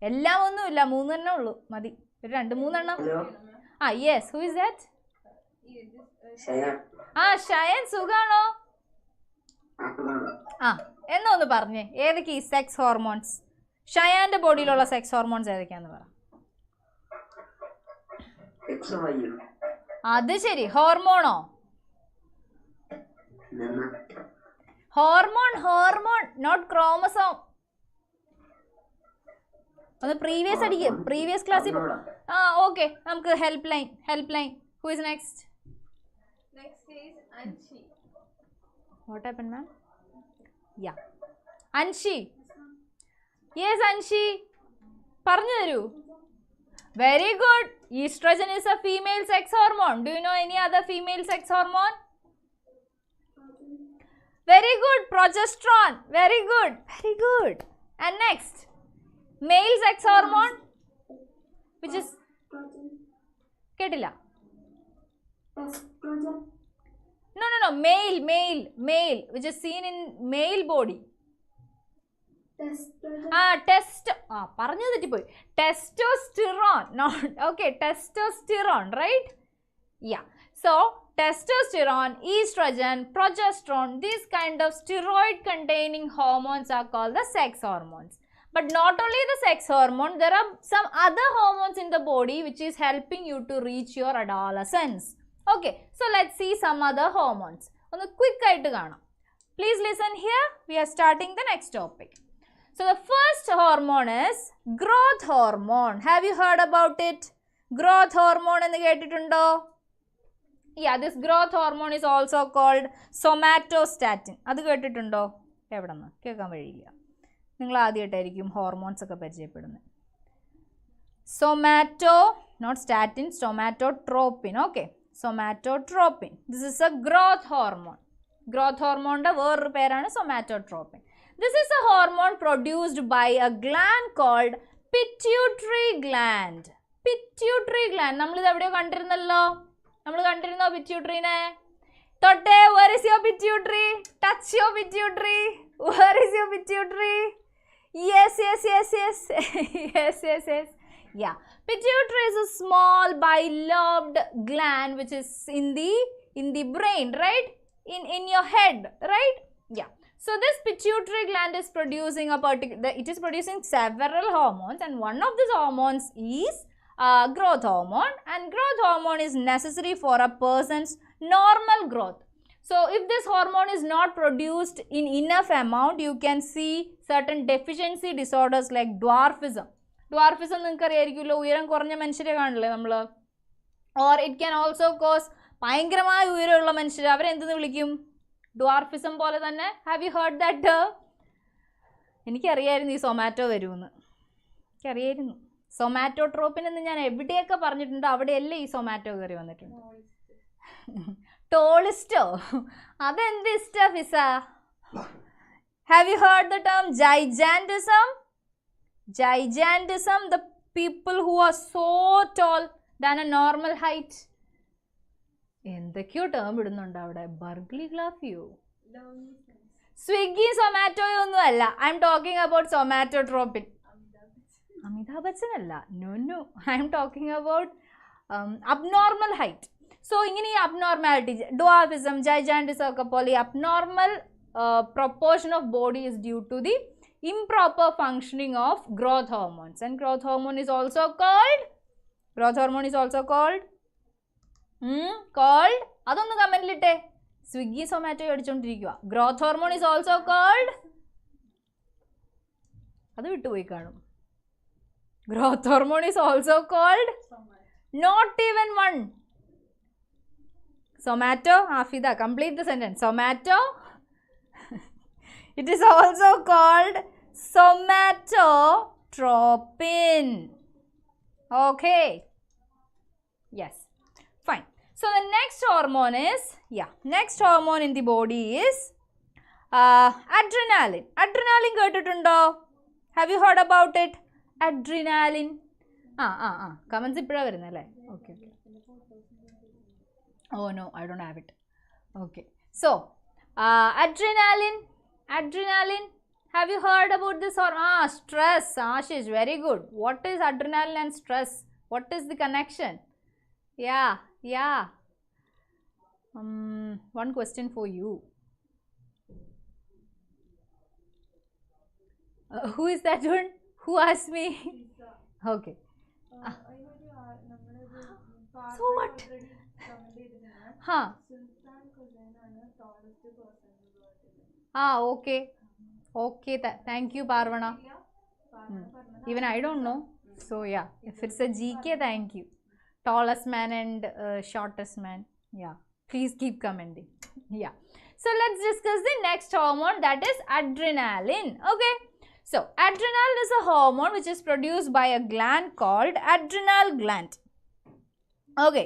എല്ലാം ഒന്നുമില്ല, 3 എണ്ണം ഉള്ളൂ, മതി. 2-3 എണ്ണം. Yes, who is that? Shayan, സുഖാണോ? എന്നൊന്ന് പറഞ്ഞേ, ഏതൊക്കെ ഈ സെക്സ് ഹോർമോൺസ്? ഷയാന്റെ ബോഡിയിലുള്ള സെക്സ് ഹോർമോൺസ് ഏതൊക്കെയാന്ന് പറ. അത് ശരി, ഹോർമോണോ? Hormone, not chromosome. ഒന്ന് പ്രീവിയസ് അടിക്കും, പ്രീവിയസ് ക്ലാസ്സിൽ. ഓക്കെ, നമുക്ക് help line. Who is next? What happened, ma'am? Yeah, Anshi. Yes, Anshi. പറഞ്ഞു തരൂ. Very good. Estrogen is a female sex hormone. Do you know any other female sex hormone? Very good. Progesterone. Very good. And next, male sex hormone, which is ketilla. No, male, which is seen in male body. പറഞ്ഞു തെറ്റിപ്പോയി. Testosterone. Not okay, testosterone, right? Yeah. So testosterone, estrogen, progesterone, these kind of steroid containing hormones are called the sex hormones. But not only the sex hormone, there are some other hormones in the body which is helping you to reach your adolescence. Okay, so let's see some other hormones. One quick aayittu kaanam. Please listen here. We are starting the next topic. So the first hormone is growth hormone. Have you heard about it? Growth hormone ennu kettittundo? Yeah, this growth hormone is also called somatostatin. Adu kettittundo? Evidanna kekkan vazhiyilla. നിങ്ങൾ ആദ്യമായിട്ടായിരിക്കും hormones ഒക്കെ പരിചയപ്പെടുന്നത്. not statin, somatotropin. Okay, somatotropin. This is a growth hormone. Growth hormone വേറൊരു പേരാണ് somatotropin. This is a hormone produced by a gland called pituitary gland. Pituitary gland. നമ്മളിത് എവിടെയോ കണ്ടിരുന്നല്ലോ. നമ്മൾ കണ്ടിരുന്നോ പിറ്റ്യൂട്ടറിനെ? തൊട്ടേ, where is your pituitary? Touch your pituitary. Where is your pituitary? Yes. Yeah, pituitary is a small bilobed gland which is in the brain, right? In your head, right? Yeah. So this pituitary gland is producing it is producing several hormones, and one of these hormones is growth hormone, and growth hormone is necessary for a person's normal growth. So if this hormone is not produced in enough amount, you can see certain deficiency disorders like dwarfism. Dwarfism നിങ്ങൾക്ക് അറിയായിരിക്കുമല്ലോ, ഉയരം കുറഞ്ഞ മനുഷ്യരെ കാണില്ലേ നമ്മൾ. Or it can also cause ഭയങ്കരമായ ഉയരമുള്ള മനുഷ്യർ, അവരെന്തെന്ന് വിളിക്കും? ഡ്വാർഫിസം പോലെ തന്നെ. Have you heard that? എനിക്കറിയായിരുന്നു ഈ സൊമാറ്റോ വരുമെന്ന്. എനിക്കറിയായിരുന്നു. സൊമാറ്റോട്രോപ്പിൻ എന്ന് ഞാൻ എവിടെയൊക്കെ പറഞ്ഞിട്ടുണ്ടോ അവിടെയല്ലേ ഈ സൊമാറ്റോ കയറി വന്നിട്ടുണ്ട്. ടോളിസ്റ്റോ, അതെന്ത് ഇഷ്ട ഫിസ? Have you heard the term gigantism? Gigantism, the people who are so tall than a normal height. എന്തൊക്കെയോ ടേം ഇടുന്നുണ്ട് അവിടെ. ബർഗ്ലി ഗ്ലാഫിയോ, സ്വിഗ്ഗി, സൊമാറ്റോയോ ഒന്നും അല്ല. I'm talking about somatotropin. Amitabh Bachchan അല്ല. No, I'm talking about abnormal height. So ഇങ്ങനെ ഈ അബ്നോർമാലിറ്റി, ഡ്വാർഫിസം, gigantism ഒക്കെ പോലെ ഈ abnormal proportion of body is due to the improper functioning of growth hormones, and growth hormone is also called അതൊന്ന് കമന്റിലിട്ടെ. Swiggy Zomato അടിച്ചോണ്ടിരിക്കുക. Growth hormone is also called, അത് വിട്ടുപോയി കാണും. Growth hormone is also called not even one. Somato, Afida, complete the sentence. Somato. It is also called somatotropin. Okay. Yes. Fine. So the next hormone is, next hormone in the body is adrenaline. Adrenaline കേട്ടിട്ടുണ്ടോ? Have you heard about it? Adrenaline. Comments ഇപ്പോഴാണ് വരുന്നത് അല്ലേ? Okay. Oh no, I don't have it. Okay. So, adrenaline. Have you heard about this? Or stress. Ashish, very good. What is adrenaline and stress? What is the connection? Yeah. One question for you. Who is that one? Who asked me? Okay. So what? Okay. Thank you, Parvana. Even I don't know. So yeah, if it's a GK, thank you. Tallest man and shortest man. Yeah. Please keep commenting. Yeah. So let's discuss the next hormone, that is adrenaline. Okay. So, adrenaline is a hormone which is produced by a gland called adrenal gland. Okay.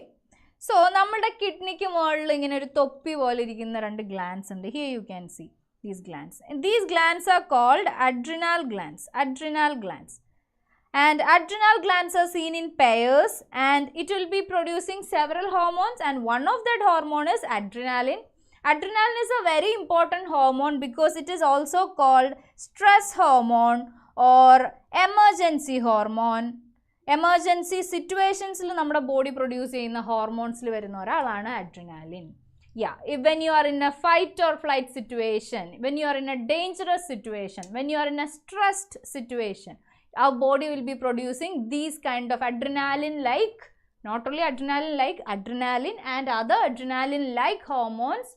So, നമ്മുടെ കിഡ്നിക്ക് മുകളിൽ ഇങ്ങനെ ഒരു തൊപ്പി പോലെ ഇരിക്കുന്ന രണ്ട് glance ഉണ്ട്. Here you can see these glands. And these glands are called adrenal glands. And adrenal glands are seen in pairs, and it will be producing several hormones, and one of that hormone is adrenaline. Adrenaline is a very important hormone because it is also called stress hormone or emergency hormone. Emergency situations il nammada body produce cheyna hormones il varuna oralana adrenaline. Yeah, when you are in a fight or flight situation, when you are in a dangerous situation, when you are in a stressed situation, our body will be producing these kind of adrenaline like, not only adrenaline like, adrenaline and other adrenaline like hormones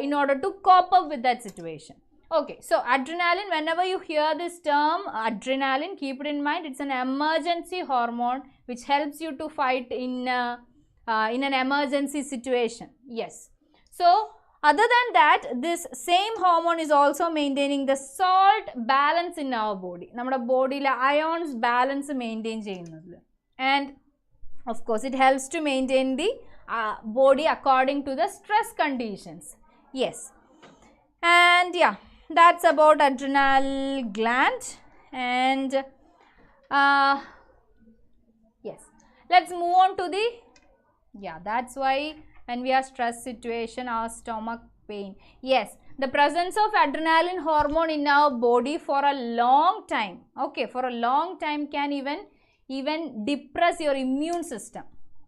in order to cope up with that situation. Okay, so adrenaline, whenever you hear this term adrenaline, keep it in mind, it's an emergency hormone which helps you to fight in an emergency situation. Yes. So, other than that, this same hormone is also maintaining the salt balance in our body. Nammada body la ions balance maintain cheyyunnathu. And of course, it helps to maintain the body according to the stress conditions. Yes. And yeah, that's about adrenal gland. And yes, let's move on to the, that's why when we are stress situation, our stomach pain. Yes, the presence of adrenaline hormone in our body for a long time, okay, for a long time can even depress your immune system.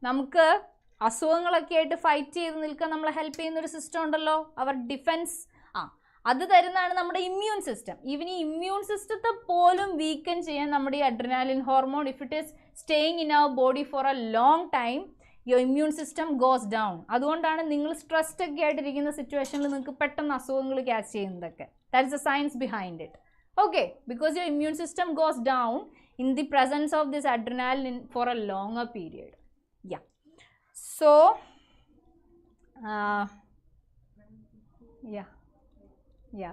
നമുക്ക് അസുഖങ്ങളൊക്കെ ആയിട്ട് fight ചെയ്ത് നിൽക്കാൻ നമ്മളെ help ചെയ്യുന്നൊരു system ഉണ്ടല്ലോ, അവർ defence, അത് തരുന്നതാണ് നമ്മുടെ ഇമ്മ്യൂൺ സിസ്റ്റം. ഈവൻ ഈ ഇമ്മ്യൂൺ സിസ്റ്റത്തെ പോലും വീക്കൻ ചെയ്യാൻ നമ്മുടെ ഈ adrenaline hormone, if it is staying in our body for a long time, your immune system goes down. അതുകൊണ്ടാണ് നിങ്ങൾ സ്ട്രെസ്ഡ് ഒക്കെ ആയിട്ടിരിക്കുന്ന സിറ്റുവേഷനിൽ നിങ്ങൾക്ക് പെട്ടെന്ന് അസുഖങ്ങൾ ക്യാച്ച് ചെയ്യുന്നതൊക്കെ. That is the science behind it. Okay, because your immune system goes down in the presence of this adrenaline for a longer period. Yeah. So,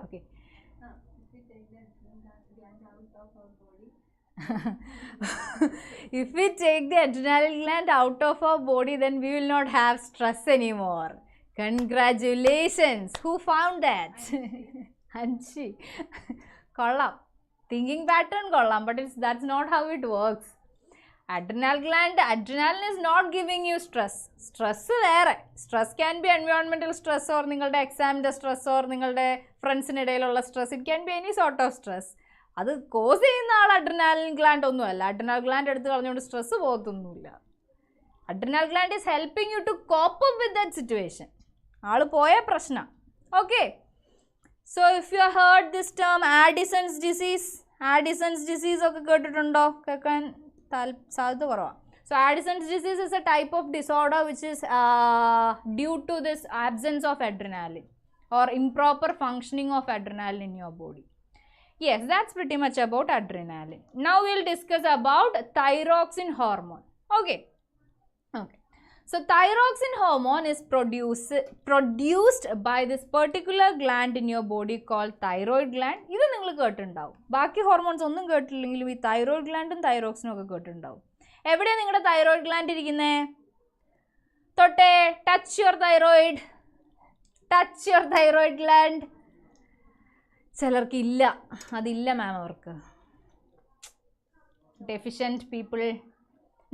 okay. If we take the adrenal gland out of our body, then we will not have stress anymore. Congratulations. Who found that? Anchi. Kollam. Thinking pattern kollam, but that's not how it works. Adrenaline is not giving you stress. Stress there. Stress can be environmental stress, or ningalde exam stress, or ningalde friends idailulla stress. It can be any sort of stress. അത് cause ചെയ്യുന്ന ആൾ adrenaline gland ഒന്നുമല്ല. Adrenal gland എടുത്ത് കളഞ്ഞുകൊണ്ട് stress പോകത്തൊന്നുമില്ല. Adrenal gland is helping you to cope up with that situation. ആൾ പോയ പ്രശ്നം. Okay, so if you heard this term Addison's disease ഒക്കെ കേട്ടിട്ടുണ്ടോ? കേൾക്കാൻ സാധ്യത കുറവാണ്. So Addison's disease is a type of disorder which is due to this absence of adrenaline or improper functioning of adrenaline in your body. Yes, that's pretty much about adrenaline. Now we'll discuss about thyroxine hormone. Okay. So thyroxine hormone is produced by this particular gland in your body called thyroid gland. This you have heard. Baki hormones onnu kettillengilum ee thyroid gland and thyroxine okke kettundavum. Evide ningade thyroid gland irikkunne? Totte, touch your thyroid. Touch your thyroid gland. ചിലർക്ക് ഇല്ല, അതില്ല മാം അവർക്ക്. Deficient people.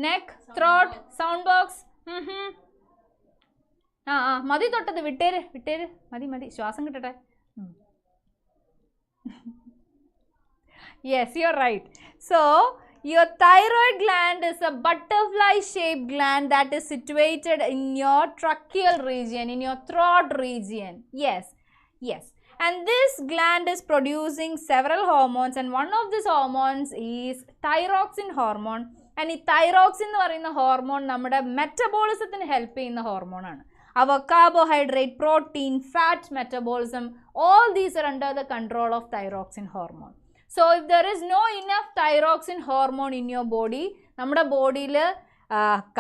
Neck, throat, sound box. മതി തൊട്ടത്, വിട്ടേര് മതി ശ്വാസം കിട്ടട്ടെ. Yes, you're right. So your thyroid gland is a butterfly shaped gland that is situated in your tracheal region, in your throat region. Yes. And this gland is producing several hormones, and one of these hormones is thyroxine hormone. And this thyroxine is a hormone that metabolism help in the hormone. Our carbohydrate, protein, fat metabolism, all these are under the control of thyroxine hormone. So if there is no enough thyroxine hormone in your body, our body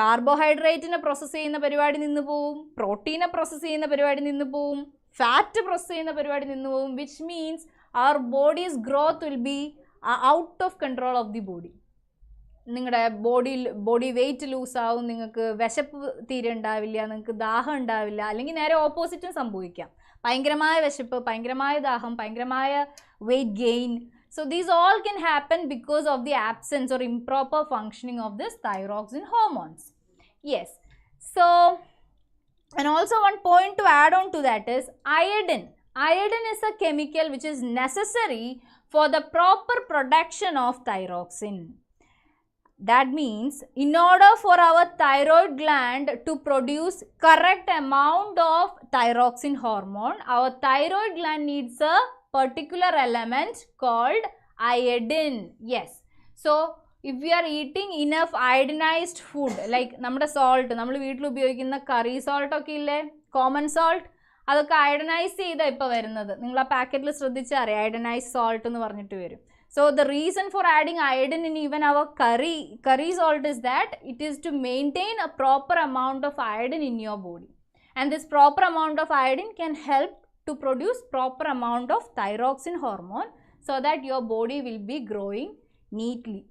carbohydrate process ചെയ്യുന്ന പരിപാടി നിന്ന് പോവും, protein process ചെയ്യുന്ന പരിപാടി നിന്ന് പോവും, fat process ചെയ്യുന്ന പരിപാടി നിന്ന് പോവും, which means our body's growth will be out of control of the body. നിങ്ങളുടെ ബോഡി വെയിറ്റ് ലൂസ് ആവും, നിങ്ങൾക്ക് വിശപ്പ് തീരെ ഉണ്ടാവില്ല, നിങ്ങൾക്ക് ദാഹം ഉണ്ടാവില്ല, അല്ലെങ്കിൽ നേരെ ഓപ്പോസിറ്റും സംഭവിക്കാം. ഭയങ്കരമായ വിശപ്പ്, ഭയങ്കരമായ ദാഹം, ഭയങ്കരമായ weight gain. So these all can happen because of the absence or improper functioning of this thyroxine hormones. Yes. So, and also one point to add on to that is iodine. Iodine is a chemical which is necessary for the proper production of thyroxine. That means in order for our thyroid gland to produce correct amount of thyroxine hormone, our thyroid gland needs a particular element called iodine. Yes. So if we are eating enough iodinized food, like നമ്മുടെ salt, നമ്മൾ വീട്ടിൽ ഉപയോഗിക്കുന്ന കറി salt ഒക്കെ ഇല്ലേ, common salt, അതൊക്കെ അയഡനൈസ് ചെയ്താൽ ഇപ്പോൾ വരുന്നത്. നിങ്ങൾ ആ പാക്കറ്റിൽ ശ്രദ്ധിച്ചാൽ അറിയാം, അയഡനൈസ് salt എന്ന് പറഞ്ഞിട്ട് വരും. So the reason for adding iodine in even our curry salt is that it is to maintain a proper amount of iodine in your body. And this proper amount of iodine can help to produce proper amount of thyroxine hormone so that your body will be growing neatly.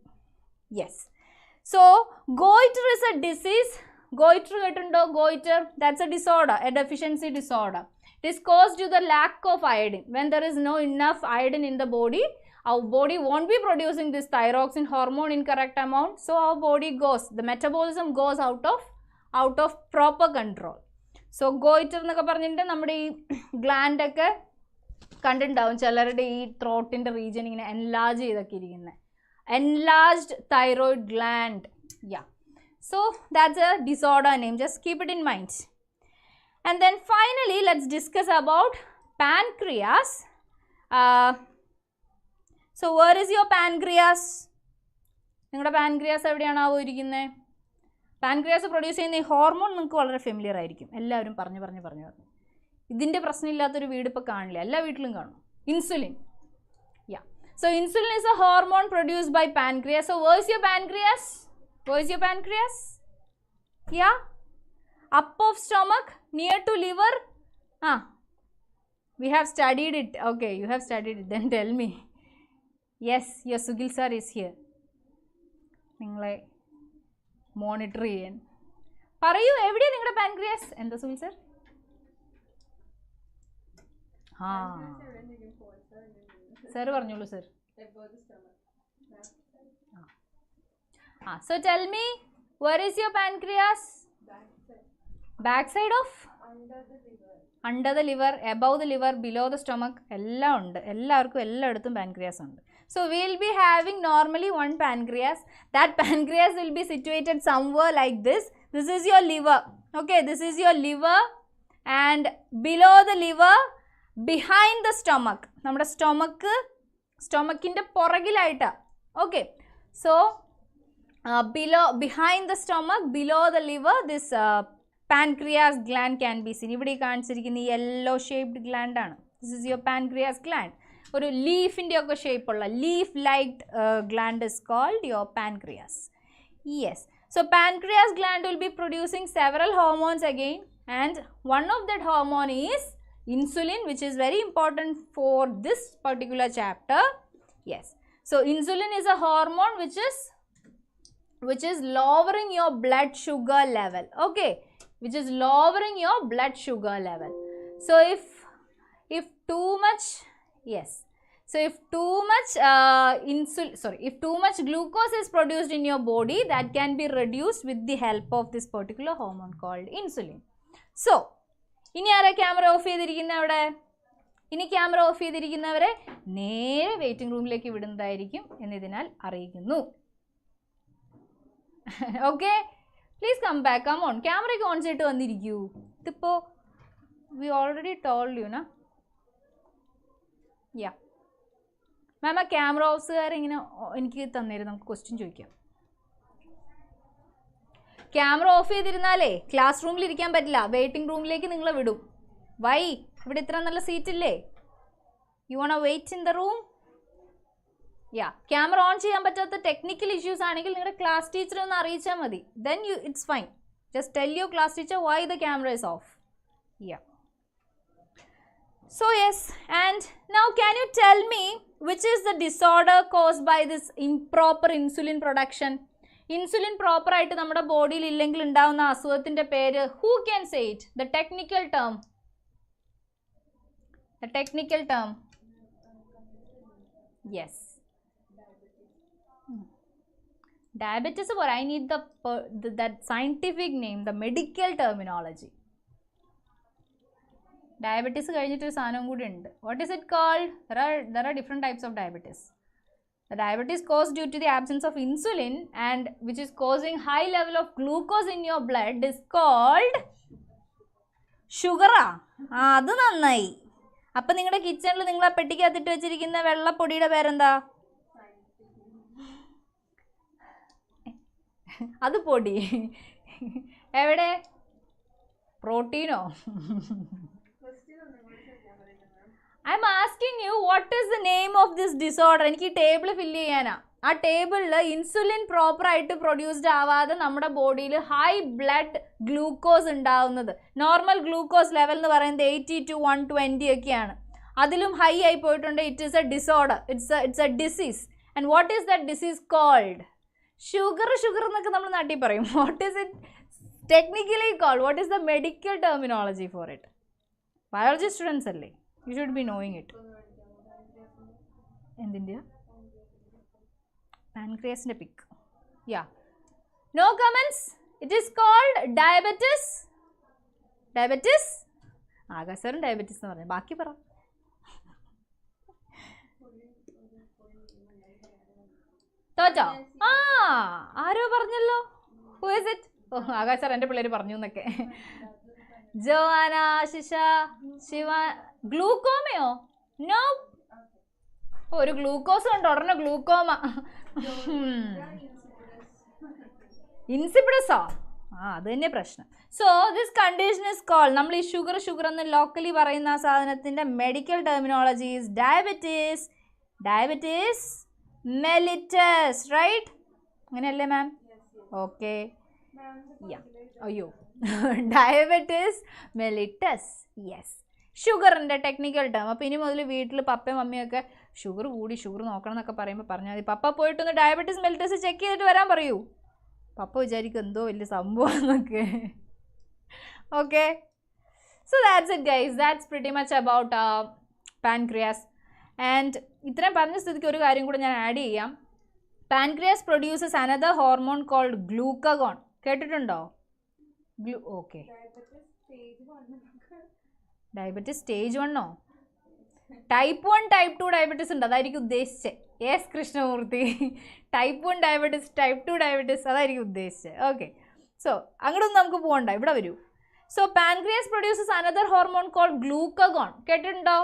Yes. So goiter is a disease. Goiter, that's a disorder, a deficiency disorder. It is caused due to the lack of iodine. When there is no enough iodine in the body, our body won't be producing this thyroxine hormone in correct amount. So our body goes, the metabolism goes out of proper control. So goiter എന്നൊക്കെ പറഞ്ഞിട്ട് നമ്മുടെ ഈ gland ഒക്കെ കണ്ടിട്ടുണ്ടാവും, ചിലരുടെ ഈ ത്രോട്ടിൻ്റെ region ഇങ്ങനെ enlarge ചെയ്തൊക്കെ ഇരിക്കുന്നത്. Enlarged thyroid gland. Yeah. So that's a disorder name. Just keep it in mind. And then finally, let's discuss about pancreas. So where is your pancreas? നിങ്ങളുടെ പാൻക്രിയാസ് എവിടെയാണാവോ ഇരിക്കുന്നത്? പാൻക്രിയാസ് പ്രൊഡ്യൂസ് ചെയ്യുന്ന ഈ hormone നിങ്ങൾക്ക് വളരെ familiar ആയിരിക്കും. എല്ലാവരും പറഞ്ഞു. ഇതിൻ്റെ പ്രശ്നമില്ലാത്തൊരു വീട് ഇപ്പോൾ കാണില്ല, എല്ലാ വീട്ടിലും കാണും. Insulin. Yeah. So insulin is a hormone produced by pancreas. So where is your pancreas? Yeah. Up of stomach, near to liver. We have studied it. Okay, you have studied it. Then tell me. Yes, your Sugil sir is here. നിങ്ങളെ monitor ചെയ്യാൻ പറയൂ. എവിടെയാണ് നിങ്ങളുടെ pancreas? എന്താ Sunil sir? Sir പറഞ്ഞോളൂ sir. So tell me, where is your pancreas? Back side of? Under the liver, above the liver, below the stomach. എല്ലാം ഉണ്ട്, എല്ലാവർക്കും എല്ലായിടത്തും പാൻക്രിയാസ് ഉണ്ട്. So we will be having normally one pancreas. That pancreas will be situated somewhere like this. This is your liver. Okay, this is your liver, and below the liver, behind the stomach. നമ്മുടെ സ്റ്റൊമക്കിൻ്റെ പുറകിലായിട്ടാണ്. Okay, so behind the stomach, below the liver, this pancreas gland can be seen. ഇവിടെ കാണിച്ചിരിക്കുന്ന yellow shaped gland ആണ്. This is your pancreas gland. ഒരു ലീഫിൻ്റെ ഒക്കെ ഷേപ്പുള്ള leaf-like gland is called your pancreas. Yes. So pancreas gland will be producing several hormones again, and one of that hormone is insulin, which is very important for this particular chapter. Yes. So insulin is a hormone which is lowering your blood sugar level. Okay, which is lowering your blood sugar level. So if too much, yes. So if too much if too much glucose is produced in your body, that can be reduced with the help of this particular hormone called insulin. So, ഇനി ആരാ camera off ചെയ്തിരിക്കുന്നവരെ? ഇനി camera off ചെയ്തിരിക്കുന്നവരെ നേരെ waiting റൂമിലേക്ക് വിടുന്നതായിരിക്കും എന്നതിനാൽ അറിയിക്കുന്നു. Okay, please come back. Come on, ക്യാമറയ്ക്ക് on ചെയ്തിട്ട് വന്നിരിക്കൂ. ഇതിപ്പോൾ വി ഓൾറെഡി ടോൾഡ് യു നാ. യാ മാം, ആ ക്യാമറ ഓഫീസുകാരെ ഇങ്ങനെ എനിക്ക് തന്നേരും, നമുക്ക് ക്വസ്റ്റ്യൻ ചോദിക്കാം. ക്യാമറ ഓഫ് ചെയ്തിരുന്നാലേ ക്ലാസ് റൂമിൽ ഇരിക്കാൻ പറ്റില്ല, വെയിറ്റിംഗ് റൂമിലേക്ക് നിങ്ങളെ വിടും. വൈ? ഇവിടെ ഇത്ര നല്ല സീറ്റില്ലേ? You won't wait in the room? Yeah, camera on ചെയ്യാൻ പറ്റാത്ത ടെക്നിക്കൽ ഇഷ്യൂസ് ആണെങ്കിൽ നിങ്ങളുടെ ക്ലാസ് ടീച്ചറെ ഒന്ന് അറിയിച്ചാൽ മതി. Then it's fine. Just tell your class teacher why the camera is off. Yeah. So yes, and now can you tell me which is the disorder caused by this improper insulin production? Insulin proper ആയിട്ട് നമ്മുടെ ബോഡിയിൽ ഇല്ലെങ്കിൽ ഉണ്ടാവുന്ന അസുഖത്തിന്റെ പേര്, who can say it? The technical term. The technical term. Yes. Diabetes, or I need that scientific name, the medical terminology. Diabetes കഴിഞ്ഞിട്ട് ഒരു സാധനം കൂടി ഉണ്ട്. What is it called? There are different types of diabetes. The diabetes caused due to the absence of insulin and which is causing high level of glucose in your blood is called sugar. അത് നന്നായി. അപ്പം നിങ്ങളുടെ കിച്ചണിൽ നിങ്ങൾ ആ പെട്ടിക്കകത്തിട്ട് വെച്ചിരിക്കുന്ന വെള്ളപ്പൊടിയുടെ പേരെന്താ? അത് പൊടി. എവിടെ? പ്രോട്ടീനോ? I am asking you what is the name of this disorder. എനിക്ക് ഈ ടേബിൾ ഫില്ല് ചെയ്യാനാ. ആ ടേബിളിൽ ഇൻസുലിൻ പ്രോപ്പർ ആയിട്ട് പ്രൊഡ്യൂസ്ഡ് ആവാതെ നമ്മുടെ ബോഡിയിൽ ഹൈ ബ്ലഡ് ഗ്ലൂക്കോസ് ഉണ്ടാവുന്നത്. നോർമൽ ഗ്ലൂക്കോസ് ലെവൽ എന്ന് പറയുന്നത് 80 to 120 ഒക്കെയാണ്. അതിലും ഹൈ ആയി പോയിട്ടുണ്ട്. It is a disorder. It's a disease. And what is that disease called? Sugar എന്നൊക്കെ നമ്മൾ നാട്ടിൽ പറയും. What is it technically called? What is the medical terminology for it? Biology students അല്ലേ? You should be knowing it. എന്തിൻ്റെ? പാൻക്രിയാസിൻ്റെ പിക്ക്. Yeah. No comments? It is called diabetes. Diabetes? ആകാശവരും diabetes എന്ന് പറഞ്ഞു. ബാക്കി പറ. തോറ്റോ? ആരോ പറഞ്ഞല്ലോ. Who is it? ആകാശർ എൻ്റെ പിള്ളേർ പറഞ്ഞു എന്നൊക്കെ. ജോന, ശിശ, ശിവ. ഗ്ലൂക്കോമയോ? നോ. ഒരു ഗ്ലൂക്കോസ് കണ്ടോ ഉടനെ ഗ്ലൂക്കോമ. ഇൻസിപ്പിഡസോ? അത് തന്നെ പ്രശ്നം. So this condition is called, നമ്മൾ ഈ ഷുഗർ എന്ന് ലോക്കലി പറയുന്ന ആ സാധനത്തിൻ്റെ medical terminology is diabetes mellitus. Right? അങ്ങനെയല്ലേ മാം? ഓക്കെ. അയ്യോ, ഡയബറ്റീസ് മെലിറ്റസ്. യെസ്, ഷുഗറിൻ്റെ ടെക്നിക്കൽ ടേം. അപ്പോൾ ഇനി മുതൽ വീട്ടിൽ പപ്പയും മമ്മിയൊക്കെ ഷുഗർ നോക്കണം എന്നൊക്കെ പറയുമ്പോൾ പറഞ്ഞാൽ മതി. പപ്പ പോയിട്ടൊന്ന് ഡയബറ്റീസ് മെലിറ്റസ് ചെക്ക് ചെയ്തിട്ട് വരാൻ പറയൂ. പപ്പ വിചാരിക്കും എന്തോ വലിയ സംഭവം എന്നൊക്കെ. Okay, so that's it guys. That's pretty much about pancreas. And ഇത്രയും പറഞ്ഞ സ്ഥിതിക്ക് ഒരു കാര്യം കൂടെ ഞാൻ ആഡ് ചെയ്യാം. Pancreas produces another hormone called glucagon. കേട്ടിട്ടുണ്ടോ? Okay. Diabetes stage 1 type 1 type 2 diabetes ഉണ്ട്, അതായിരിക്കും ഉദ്ദേശിച്ചത്. Yes Krishnamurthy, type 1 diabetes, type 2 diabetes, അതായിരിക്കും ഉദ്ദേശിച്ചത്. ഓക്കെ, സോ അങ്ങോട്ടൊന്നും നമുക്ക് പോകണ്ട, ഇവിടെ വരൂ. So pancreas produces another hormone called glucagon. കേട്ടിട്ടുണ്ടോ?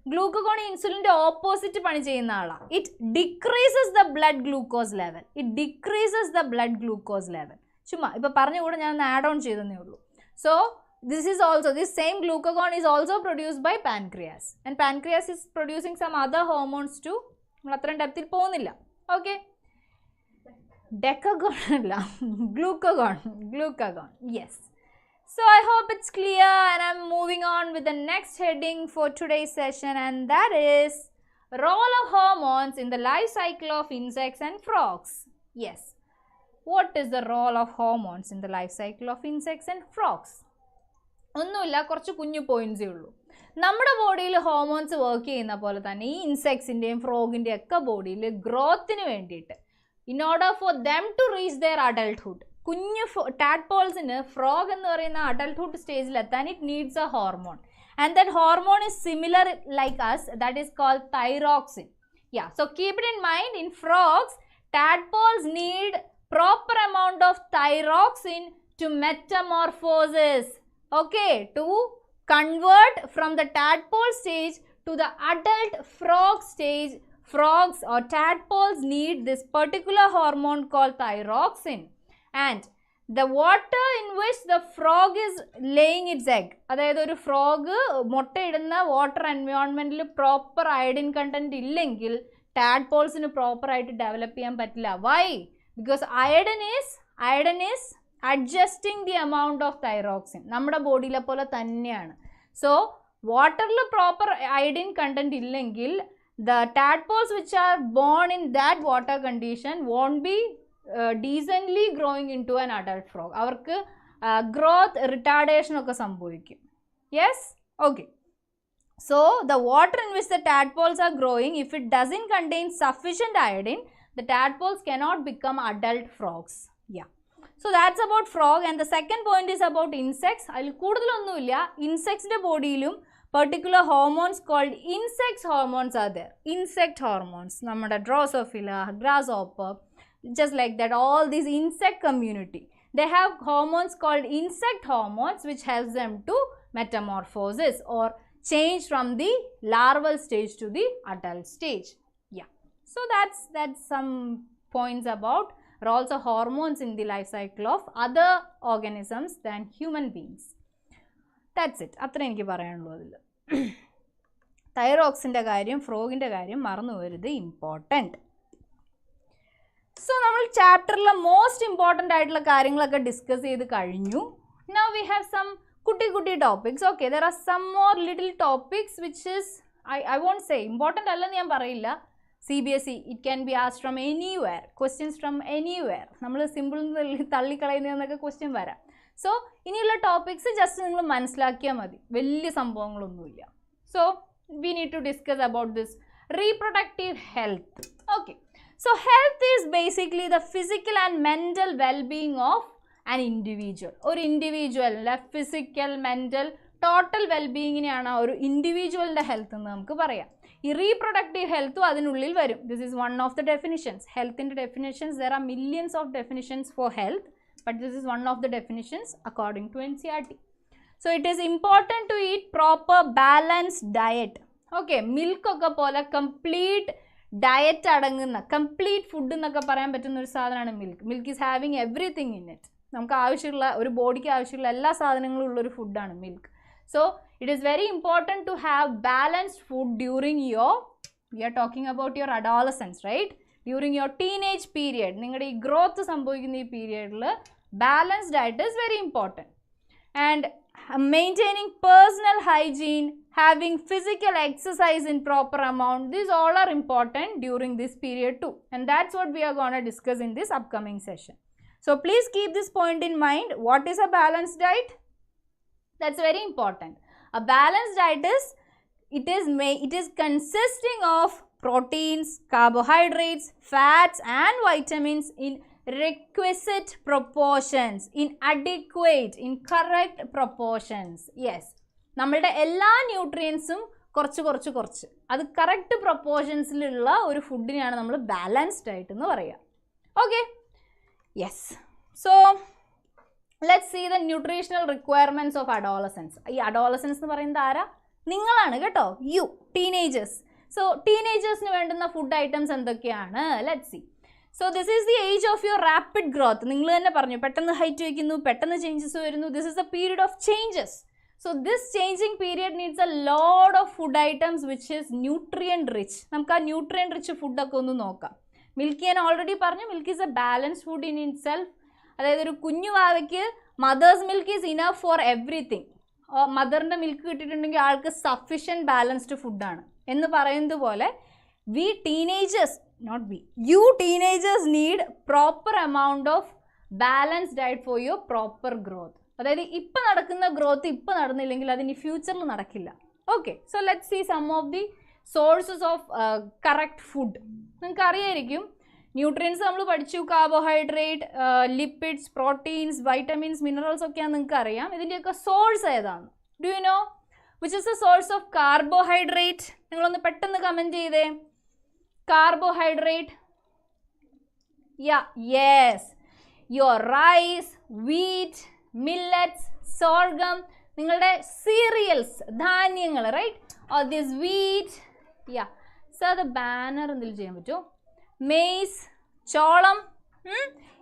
Glucagon insulin opposite pani cheyyunna ala. It decreases the blood glucose level. It decreases the blood glucose level. Chumma ipo parnja kuda njan add on cheyidane ullu. So this is also, this same glucagon is also produced by pancreas, and pancreas is producing some other hormones too. നമ്മൾ അത്രയും ഡെപ്തിൽ പോകുന്നില്ല. Okay, ഡെക്കഗോൺ അല്ല, glucagon. Yes. So I hope it's clear, and I'm moving on with the next heading for today's session, and that is role of hormones in the life cycle of insects and frogs. Yes. What is the role of hormones in the life cycle of insects and frogs? ഒന്നുമില്ല, കുറച്ച് കുഞ്ഞു പോയിന്റ്സേ ഉള്ളൂ. നമ്മുടെ ബോഡിയിൽ hormones work ചെയ്യുന്ന പോലെ തന്നെ ഈ ഇൻസെക്ട്സിൻ്റെയും ഫ്രോഗിൻ്റെയും ഒക്കെ ബോഡിയിൽ ഗ്രോത്തിന് വേണ്ടിയിട്ട്, in order for them to reach their adulthood, കുഞ്ഞു ടാഡ്പോൾസിന് ഫ്രോഗ് എന്ന് പറയുന്ന അഡൾട്ട്ഹുഡ് സ്റ്റേജിൽ എത്താൻ it needs a hormone, and that hormone is similar like us, that is called thyroxine. Yeah, so keep it in mind, in frogs tadpoles need proper amount of thyroxine to metamorphosis. Okay, to convert from the tadpole stage to the adult frog stage. Frogs or tadpoles need this particular hormone called thyroxine, and the water in which the frog is laying its egg, അതായത് ഒരു frog മുട്ടയിടുന്ന water എൻവയോൺമെൻറ്റിൽ proper iodine content ഇല്ലെങ്കിൽ ടാഡ്പോൾസിന് പ്രോപ്പറായിട്ട് develop ചെയ്യാൻ പറ്റില്ല. Why? Because iodine is adjusting the amount of thyroxine. നമ്മുടെ ബോഡിയിലെ പോലെ തന്നെയാണ്. സോ വാട്ടറിൽ പ്രോപ്പർ അയഡിൻ കണ്ടന്റ് ഇല്ലെങ്കിൽ the tadpoles which are born in that water condition won't be decently growing into an adult frog. അവർക്ക് growth retardation ഒക്കെ സംഭവിക്കും. Yes? Okay. So the water in which the tadpoles are growing, if it doesn't contain sufficient iodine, the tadpoles cannot become adult frogs. Yeah. So that's about frog, and the second point is about insects. അതിൽ കൂടുതലൊന്നുമില്ല. ഇൻസെക്ട്സിൻ്റെ ബോഡിയിലും particular hormones called insect hormones are there. Insect hormones, നമ്മുടെ Drosophila, grasshopper, just like that, all these insect community, they have hormones called insect hormones which helps them to metamorphosis or change from the larval stage to the adult stage. Yeah, so that's some points about roles of hormones in the life cycle of other organisms than human beings. That's it. അത്ര എനിക്ക് പറയാനുള്ളൂ. അതിൽ തൈറോക്സിൻ്റെ കാര്യം, ഫ്രോഗിൻ്റെ കാര്യം മറന്നു പോകരുത്, important. So നമ്മൾ ചാപ്റ്ററിലെ most important ആയിട്ടുള്ള കാര്യങ്ങളൊക്കെ ഡിസ്കസ് ചെയ്ത് കഴിഞ്ഞു. നൗ വി ഹാവ് സം കുട്ടി topics. Okay, there are some more little topics which is I won't say important അല്ലെന്ന് ഞാൻ പറയില്ല. CBSE, it can be asked from anywhere, questions from anywhere. നമ്മൾ simple തള്ളിക്കളയുന്നതെന്നൊക്കെ ക്വസ്റ്റ്യൻ വരാം. So ഇനിയുള്ള topics just നിങ്ങൾ മനസ്സിലാക്കിയാൽ മതി, വലിയ സംഭവങ്ങളൊന്നുമില്ല. So we need to discuss about this reproductive health. Okay, so health is basically the physical and mental wellbeing of an individual. ഒരു ഇൻഡിവിജ്വലിൻ്റെ ഫിസിക്കൽ, മെൻ്റൽ, ടോട്ടൽ വെൽബീയിങ്ങിനെയാണ് ഒരു ഇൻഡിവിജ്വലിൻ്റെ ഹെൽത്ത് എന്ന് നമുക്ക് പറയാം. ഈ റീപ്രൊഡക്റ്റീവ് ഹെൽത്തും അതിനുള്ളിൽ വരും. This is one of the definitions. ഹെൽത്തിൻ്റെ definitions, there are millions of definitions for health, but this is one of the definitions according to NCERT. So it is important to eat proper balanced diet. Okay, milk ഒക്കെ പോലെ complete diet അടങ്ങുന്ന, complete food എന്നൊക്കെ പറയാൻ പറ്റുന്ന ഒരു സാധനമാണ് milk. Milk is having everything in it. നമുക്ക് ആവശ്യമുള്ള, ഒരു ബോഡിക്ക് ആവശ്യമുള്ള എല്ലാ സാധനങ്ങളും ഉള്ളൊരു ഫുഡാണ് milk. So it is very important to have balanced food during your, we are talking about your adolescence, right? During your teenage period, നിങ്ങളുടെ ഈ ഗ്രോത്ത് സംഭവിക്കുന്ന ഈ പീരിയഡിൽ balanced diet is very important. And maintaining personal hygiene, having physical exercise in proper amount, these all are important during this period too. And that's what we are going to discuss in this upcoming session. So please keep this point in mind. What is a balanced diet? That's very important. A balanced diet is, it is consisting of proteins, carbohydrates, fats and vitamins in requisite proportions, in adequate, in correct proportions. Yes, നമ്മളുടെ എല്ലാ ന്യൂട്രിയൻസും കുറച്ച് അത് correct പ്രൊപ്പോർഷൻസിലുള്ള ഒരു ഫുഡിനെയാണ് നമ്മൾ balanced diet എന്ന് പറയുക. Okay, yes. So let's see the nutritional requirements of adolescence. ഈ adolescence എന്ന് പറയുന്നത് ആരാ? നിങ്ങളാണ് കേട്ടോ, യു ടീനേജേഴ്സ്. സോ ടീനേജേഴ്സിന് വേണ്ടുന്ന ഫുഡ് ഐറ്റംസ് എന്തൊക്കെയാണ്? Let's see. So this is the age of your rapid growth. നിങ്ങൾ തന്നെ പറഞ്ഞു, പെട്ടെന്ന് ഹൈറ്റ് വയ്ക്കുന്നു, പെട്ടെന്ന് ചേഞ്ചസ് വരുന്നു. This is a period of changes. So this changing period needs a lot of food items which is nutrient rich. നമുക്ക് ആ nutrient rich food ഒക്കെ ഒന്ന് നോക്കാം. മിൽക്ക് ഞാൻ ഓൾറെഡി പറഞ്ഞു, milk is a balanced food in itself. അതായത് ഒരു കുഞ്ഞു വാവയ്ക്ക് mother's milk is enough for everything. മദറിൻ്റെ മിൽക്ക് കിട്ടിയിട്ടുണ്ടെങ്കിൽ ആൾക്ക് സഫിഷ്യൻറ്റ് ബാലൻസ്ഡ് ഫുഡാണ് എന്ന് പറയുന്നത് പോലെ we teenagers, not we, you teenagers need proper amount of balanced diet for your proper growth. അതായത് ഇപ്പം നടക്കുന്ന ഗ്രോത്ത് ഇപ്പം നടന്നില്ലെങ്കിൽ അതിന് ഫ്യൂച്ചറിൽ നടക്കില്ല. Okay, so let's see some of the sources of correct food. നിങ്ങൾക്ക് അറിയായിരിക്കും, ന്യൂട്രിയൻസ് നമ്മൾ പഠിച്ചു, carbohydrate, lipids, proteins, vitamins, minerals ഒക്കെയാണ് നിങ്ങൾക്ക് അറിയാം. ഇതിൻ്റെയൊക്കെ സോഴ്സ് ഏതാണ്? Do you know which is the source of carbohydrate? നിങ്ങളൊന്ന് പെട്ടെന്ന് കമൻറ്റ് ചെയ്തേ. Carbohydrate, yeah, yes, your rice, wheat, millets, sorghum, നിങ്ങളുടെ സീരിയൽസ്, ധാന്യങ്ങൾ, right? Or this wheat, yeah. So അത് ബാനർ എന്തെങ്കിലും ചെയ്യാൻ പറ്റുമോ? മെയ്സ്, ചോളം,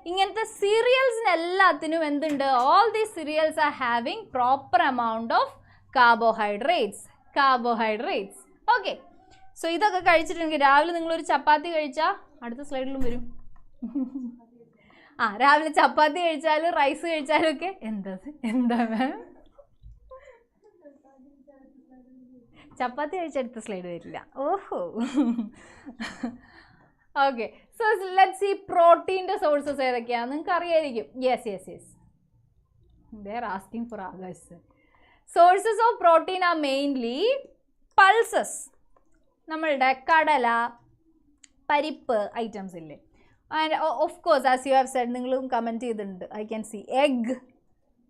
ഇങ്ങനത്തെ സീരിയൽസിന് എല്ലാത്തിനും എന്തുണ്ട്? All these cereals are having proper amount of carbohydrates. Okay, so ഇതൊക്കെ കഴിച്ചിട്ടുണ്ടെങ്കിൽ രാവിലെ നിങ്ങളൊരു ചപ്പാത്തി കഴിച്ചാൽ, അടുത്ത സ്ലൈഡിലും വരും, രാവിലെ ചപ്പാത്തി കഴിച്ചാലും റൈസ് കഴിച്ചാലും ഒക്കെ എന്താ മാം, ചപ്പാത്തി കഴിച്ചടുത്ത സ്ലൈഡ് വരില്ല. ഓഹോ, ഓക്കെ. സോ ലെറ്റ്സ് സീ പ്രോട്ടീൻ്റെ സോഴ്സസ് ഏതൊക്കെയാണ് നിങ്ങൾക്ക് അറിയായിരിക്കും. Yes, they are asking for August. Sources of protein are mainly pulses, നമ്മളുടെ കടല, പരിപ്പ് ഐറ്റംസ് ഇല്ലേ. And of course, as you have said, ningalum comment cheyidundu, I can see egg,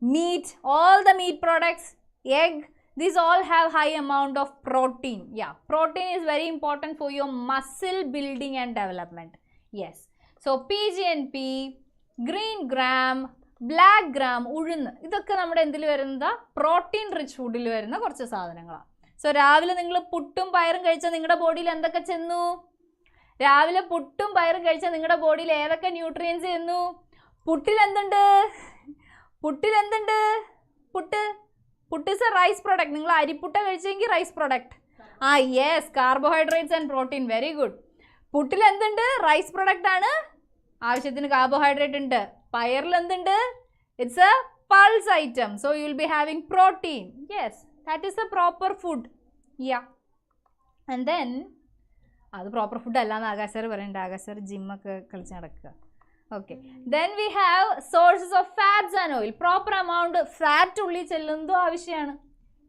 meat, all the meat products, egg, these all have high amount of protein. Yeah, protein is very important for your muscle building and development. Yes, so PGNP, green gram, black gram, ഉഴുന്ന്, ഇതൊക്കെ നമ്മുടെ എന്തിൽ വരുന്ന protein rich ഫുഡിൽ വരുന്ന കുറച്ച് സാധനങ്ങളാണ്. So രാവിലെ നിങ്ങൾ പുട്ടും പയറും കഴിച്ചാൽ നിങ്ങളുടെ ബോഡിയിൽ എന്തൊക്കെ ചെന്നു? രാവിലെ പുട്ടും പയറും കഴിച്ചാൽ നിങ്ങളുടെ ബോഡിയിൽ ഏതൊക്കെ ന്യൂട്രിയൻസ് ചെന്നു? Puttu is a rice product. നിങ്ങൾ അരിപ്പുട്ട കഴിച്ചെങ്കിൽ rice product. Yes, carbohydrates and protein, very good. പുട്ടിൽ എന്തുണ്ട്? റൈസ് പ്രൊഡക്റ്റ് ആണ്, ആവശ്യത്തിന് കാർബോഹൈഡ്രേറ്റ് ഉണ്ട്. പയറിൽ എന്തുണ്ട്? It's a pulse item, so you will be having protein. Yes, that is a proper food. Yeah, and then അത് പ്രോപ്പർ ഫുഡ് അല്ലാന്ന് Akash sir പറയണ്ട, ആകാശ് സാർ ജിമ്മൊക്കെ കളിച്ച് നടക്കുക. Okay, then we have sources of fats and oil. Proper amount fat ഉള്ളിൽ ചെല്ലുന്നതും ആവശ്യമാണ്,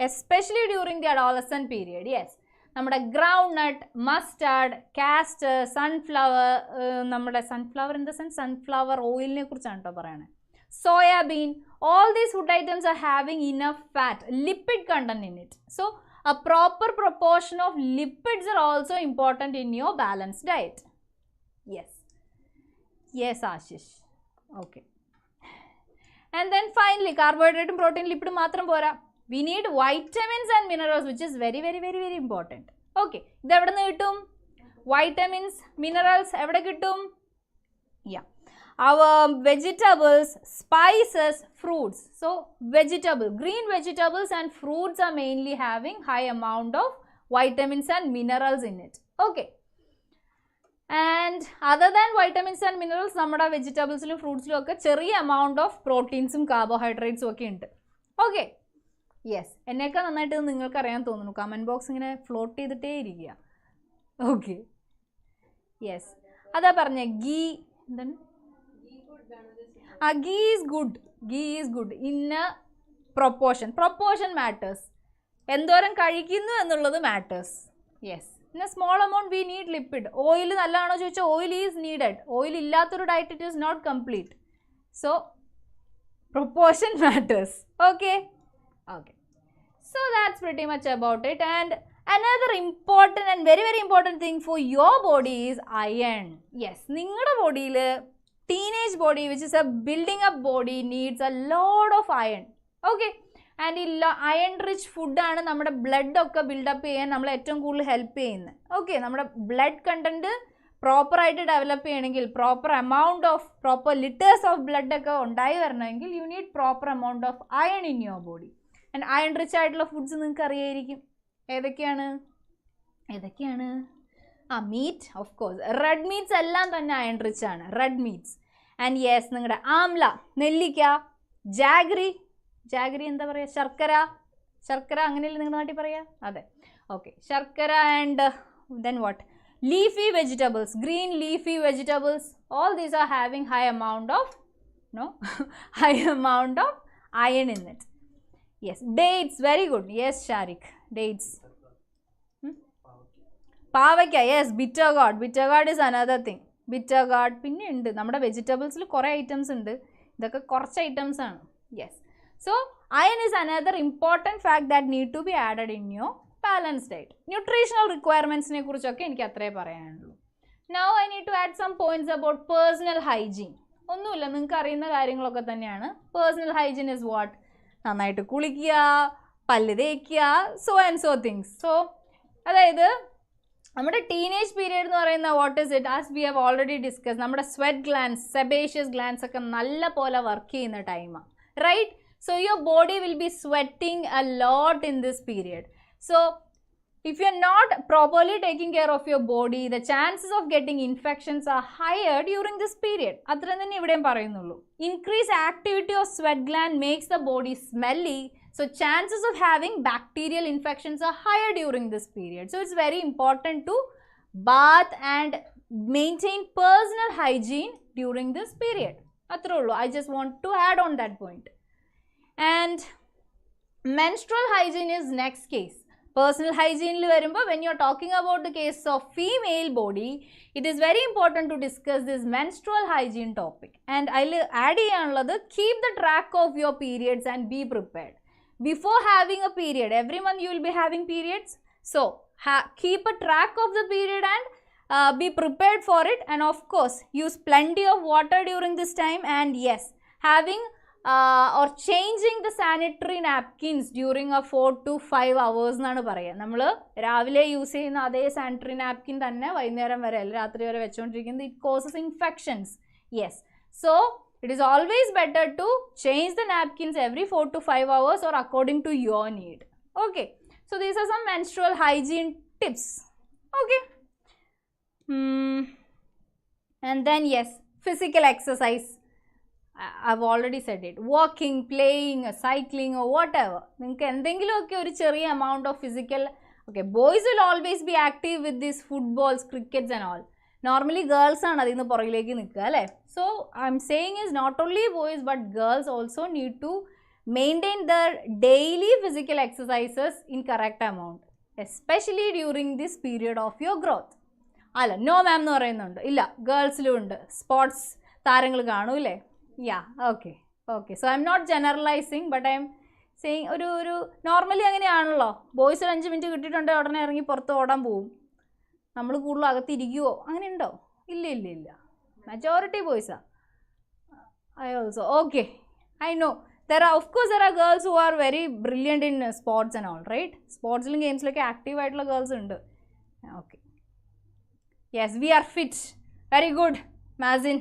especially during the adolescent period. Yes, നമ്മുടെ groundnut, mustard, castor, sunflower, നമ്മുടെ sunflower in the sense sunflower ഓയിലിനെ കുറിച്ചാണ് കേട്ടോ പറയണത്. Soybean, all these food items are having enough fat, lipid content in it. So a proper proportion of lipids are also important in your balanced diet. Yes, Ashish. Okay. And then finally, carbohydrate and protein, lipid matram pora. We need vitamins and minerals, which is very, very, very, very important. Okay. This evada kittum? Vitamins, minerals, evada kittum? Yeah. Our vegetables, spices, fruits. So green vegetables and fruits are mainly having high amount of vitamins and minerals in it. Okay. And other than vitamins and minerals, നമ്മുടെ വെജിറ്റബിൾസിലും ഫ്രൂട്ട്സിലും ഒക്കെ ചെറിയ amount of പ്രോട്ടീൻസും കാർബോഹൈഡ്രേറ്റ്സും ഒക്കെ ഉണ്ട്. Okay, yes, എന്നേക്കാൾ നന്നായിട്ട് നിങ്ങൾക്ക് അറിയാൻ തോന്നുന്നു. കമൻറ്റ് ബോക്സ് ഇങ്ങനെ ഫ്ലോട്ട് ചെയ്തിട്ടേ ഇരിക്കുക. ഓക്കെ, യെസ്, അതാ പറഞ്ഞ ഗീ, എന്താണ്? Ghee is good in a proportion. Proportion matters. എന്തോരം കഴിക്കുന്നു എന്നുള്ളത് matters. Yes, in a small amount we need lipid. Oil നല്ലതാണോ ചോദിച്ചാൽ oil is needed. Oil ഇല്ലാത്തൊരു diet it is not complete. So proportion matters. Okay. So that's pretty much about it. And another important and very, very important thing for your body is iron. Yes, നിങ്ങളുടെ ബോഡിയിൽ teenage body, which is a building up body, needs a lot of iron. Okay, and ഈ iron rich ഫുഡാണ് നമ്മുടെ blood ഒക്കെ build-up ചെയ്യാൻ നമ്മളെ ഏറ്റവും കൂടുതൽ ഹെൽപ്പ് ചെയ്യുന്നത്. ഓക്കെ, നമ്മുടെ ബ്ലഡ് കണ്ടന്റ് പ്രോപ്പറായിട്ട് ഡെവലപ്പ് ചെയ്യണമെങ്കിൽ, പ്രോപ്പർ ലിറ്റേഴ്സ് ഓഫ് ബ്ലഡ് ഒക്കെ ഉണ്ടായി വരണമെങ്കിൽ you need proper amount of iron in your body. And iron rich ആയിട്ടുള്ള ഫുഡ്സ് നിങ്ങൾക്ക് അറിയായിരിക്കും. ഏതൊക്കെയാണ്? Meat, of course. Red meats എല്ലാം തന്നെ അയൺ റിച്ച് ആണ്, റെഡ് മീറ്റ്സ്. ആൻഡ് യെസ്, നിങ്ങളുടെ ആംല, നെല്ലിക്ക, ജാഗ്രി എന്താ പറയുക, ശർക്കര അങ്ങനെയല്ലേ നിങ്ങളുടെ നാട്ടിൽ പറയുക? അതെ, ഓക്കെ, ശർക്കര. And then what? Leafy vegetables, green leafy vegetables, all these are having high amount of iron in it. Yes, dates, very good. Yes, Sharik, dates. Pavakka, yes, bitter gourd is another thing. Bitter gourd, പിന്നെ ഉണ്ട് നമ്മുടെ വെജിറ്റബിൾസിൽ കുറേ items ഉണ്ട്, ഇതൊക്കെ കുറച്ച് items ആണ്. Yes, so iron is another important fact that need to be added in your balanced diet. Nutritional requirements ne kurichokke enikku athre parayanullu. Now I need to add some points about personal hygiene. ഒന്നുമില്ല, നിങ്ങൾക്ക് അറിയുന്ന കാര്യങ്ങളൊക്കെ തന്നെയാണ്. Personal hygiene is what? നന്നായിട്ട് കുളിക്കുക, പല്ല് തേക്കുക, so and so things. So അതായത് നമ്മുടെ ടീനേജ് പീരിയഡ് എന്ന് പറയുന്ന what is it? As we have already discuss, നമ്മുടെ സ്വെറ്റ് ഗ്ലാൻസ്, സെബേഷ്യസ് ഗ്ലാൻസ് ഒക്കെ നല്ല പോലെ വർക്ക് ചെയ്യുന്ന ടൈമാണ്, right? So your body will be sweating a lot in this period. So if you're not properly taking care of your body, the chances of getting infections are higher during this period. Athran thanne ivideyum parayunnullu. Increased activity of sweat gland makes the body smelly, so chances of having bacterial infections are higher during this period. So it's very important to bath and maintain personal hygiene during this period. Athre ullu. I just want to add on that point. And menstrual hygiene is next case. Personal hygiene il varumbo, when you are talking about the case of female body, it is very important to discuss this menstrual hygiene topic. And I'll add cheyanullathu, keep the track of your periods and be prepared. Before having a period, every month you will be having periods, so keep a track of the period and be prepared for it. And of course use plenty of water during this time. And yes, having or changing the sanitary napkins during a 4 to 5 hours എന്നാണ് പറയുക. നമ്മൾ രാവിലെ use ചെയ്യുന്ന അതേ sanitary napkin തന്നെ വൈകുന്നേരം വരെ അല്ല രാത്രി വരെ വെച്ചുകൊണ്ടിരിക്കുന്നത്, it causes infections. Yes, so it is always better to change the napkins every 4 to 5 hours or according to your need. Okay, so these are some menstrual hygiene tips. Okay, and then yes, physical exercise. I've already said it. Walking, playing, cycling or whatever. നിങ്ങൾക്ക് എന്തെങ്കിലുമൊക്കെ ഒരു ചെറിയ amount of physical, okay, boys will always be active with these footballs, crickets and all. Normally girls ആണ് അതിൽ നിന്ന് പുറകിലേക്ക് നിൽക്കുക അല്ലേ? So I'm saying is not only boys but girls also need to maintain their daily physical exercises in correct amount, especially during this period of your growth. അല്ല, no ma'am എന്ന് പറയുന്നുണ്ട്. ഇല്ല, ഗേൾസിലും ഉണ്ട്, സ്പോർട്സ് താരങ്ങൾ കാണൂല്ലേ? Yeah, okay. So I'm not generalizing, but I'm saying ഒരു normally അങ്ങനെയാണല്ലോ. Boys 5 minute കിട്ടിയിട്ടുണ്ടെങ്കിൽ ഉടനെ ഇറങ്ങി പുറത്ത് ഓടാൻ പോവും. നമ്മൾ കൂടുതലും അകത്തിരിക്കുവോ? അങ്ങനെ ഉണ്ടോ? ഇല്ല. Majority ബോയ്സാ. I also, okay, I know. There are girls who are very brilliant in sports and all, right? സ്പോർട്സിലും ഗെയിംസിലൊക്കെ ആക്റ്റീവ് ആയിട്ടുള്ള ഗേൾസ് ഉണ്ട്. Okay. Yes, we are fit. Very good, Mazin.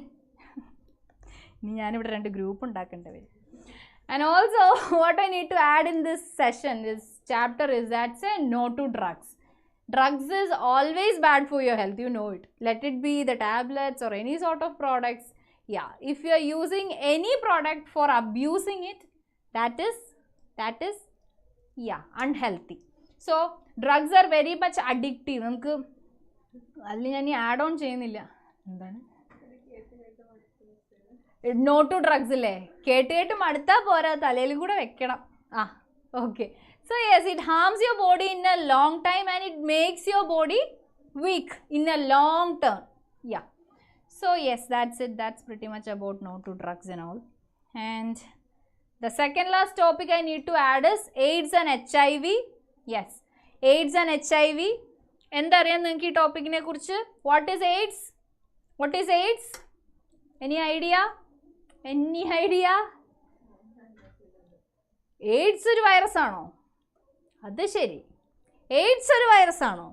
ഞാനിവിടെ 2 ഗ്രൂപ്പ് ഉണ്ടാക്കേണ്ടി വരും. And also what I need to add in this session, this chapter, is that say no to drugs. Drugs is always bad for your health, you know it. Let it be the tablets or any sort of products. Yeah, if you are using any product for abusing it, that is yeah, unhealthy. So drugs are very much addictive. നമുക്ക് അതിൽ ഞാൻ add on ചെയ്യുന്നില്ല. എന്താണ് no to drugs അല്ലേ? കേട്ട് മടുത്താൽ പോരാ, തലയിലും കൂടെ വെക്കണം. Okay. So yes, it harms your body in a long time and it makes your body weak in a long term. Yeah. So yes, that's it. That's pretty much about no to drugs and all. And the second last topic I need to add is AIDS and HIV. Yes, AIDS and HIV. എന്തറിയാം നിങ്ങൾക്ക് ഈ ടോപ്പിക്കിനെ കുറിച്ച്? What is AIDS? Any idea? AIDS ഒരു virus ആണോ? അത് ശരി, AIDS ഒരു virus ആണോ?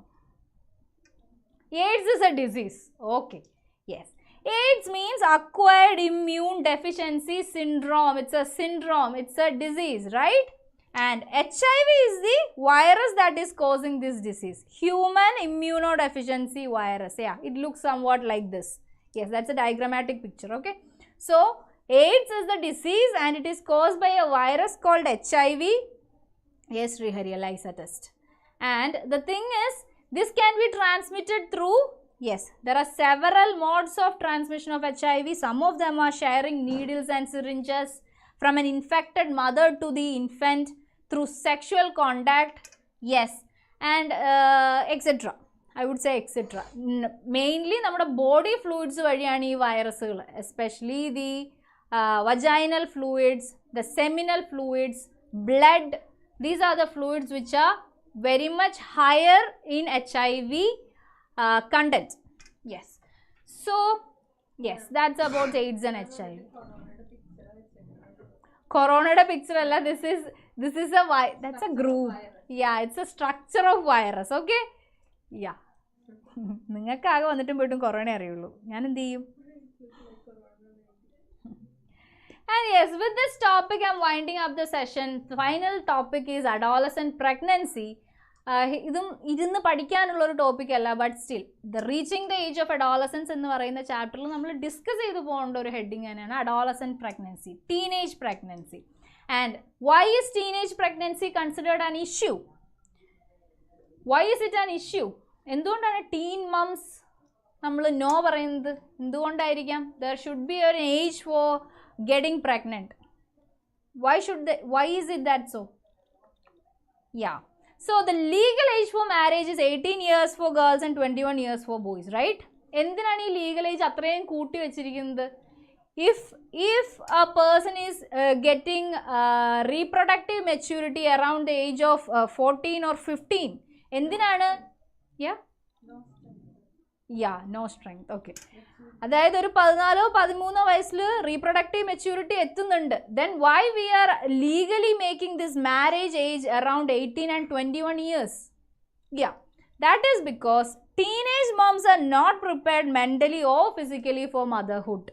AIDS is a disease. Okay. Yes. AIDS means acquired immune deficiency syndrome. It's a syndrome. It's a disease, right? And HIV is the virus that is causing this disease. Human immunodeficiency virus. Yeah, it looks somewhat like this. Yes, that's a diagrammatic picture. Okay. So, AIDS is the disease and it is caused by a virus called HIV. Yes, Srihari, ELISA test. And the thing is, this can be transmitted through, yes, there are several modes of transmission of HIV. Some of them are sharing needles and syringes from an infected mother to the infant through sexual contact, yes, and etc. I would say etc. Mainly, നമ്മുടെ body fluids വഴിയാണ് ഈ വൈറസുകൾ, especially the vaginal fluids, the seminal fluids, blood. These are the fluids which are very much higher in HIV content. Yes. So, yes, that's about AIDS and HIV. Corona picture alla, this is a that's a group. Yeah, it's a structure of virus. Okay. Yeah. നിങ്ങൾക്ക് ആകെ വന്നിട്ടും പോയിട്ടും corona അറിയുള്ളൂ. ഞാൻ എന്ത് ചെയ്യും? And yes, with this topic, I'm winding up the session. The final topic is adolescent pregnancy. ഇതൊന്ന് പഠിക്കാനുള്ളൊരു topic അല്ല, but still the reaching the age of adolescence എന്ന് പറയുന്ന ചാപ്റ്ററിൽ നമ്മൾ ഡിസ്കസ് ചെയ്ത് പോകേണ്ട ഒരു ഹെഡിങ് തന്നെയാണ് adolescent pregnancy, teenage pregnancy. And why is teenage pregnancy considered an issue? Why is it an issue? എന്തുകൊണ്ടാണ് ടീൻ മംസ് നമ്മൾ നോ പറയുന്നത്? എന്തുകൊണ്ടായിരിക്കാം? ദർ ഷുഡ് ബി ഒരു age for getting pregnant. Why is it that so? Yeah. So, the legal age for marriage is 18 years for girls and 21 years for boys, right? എന്തിനാണ് ഈ legal age അത്രയും കൂട്ടി വെച്ചിരിക്കുന്നത്? If a person is getting reproductive maturity around the age of 14 or 15, എന്തിനാണ്? No strength. Okay. അതായത് ഒരു 14-13 വയസ്സിൽ reproductive maturity എത്തുന്നുണ്ട്. Then why we are legally making this marriage age around 18 and 21 years? Yeah, that is because teenage moms are not prepared mentally or physically for motherhood.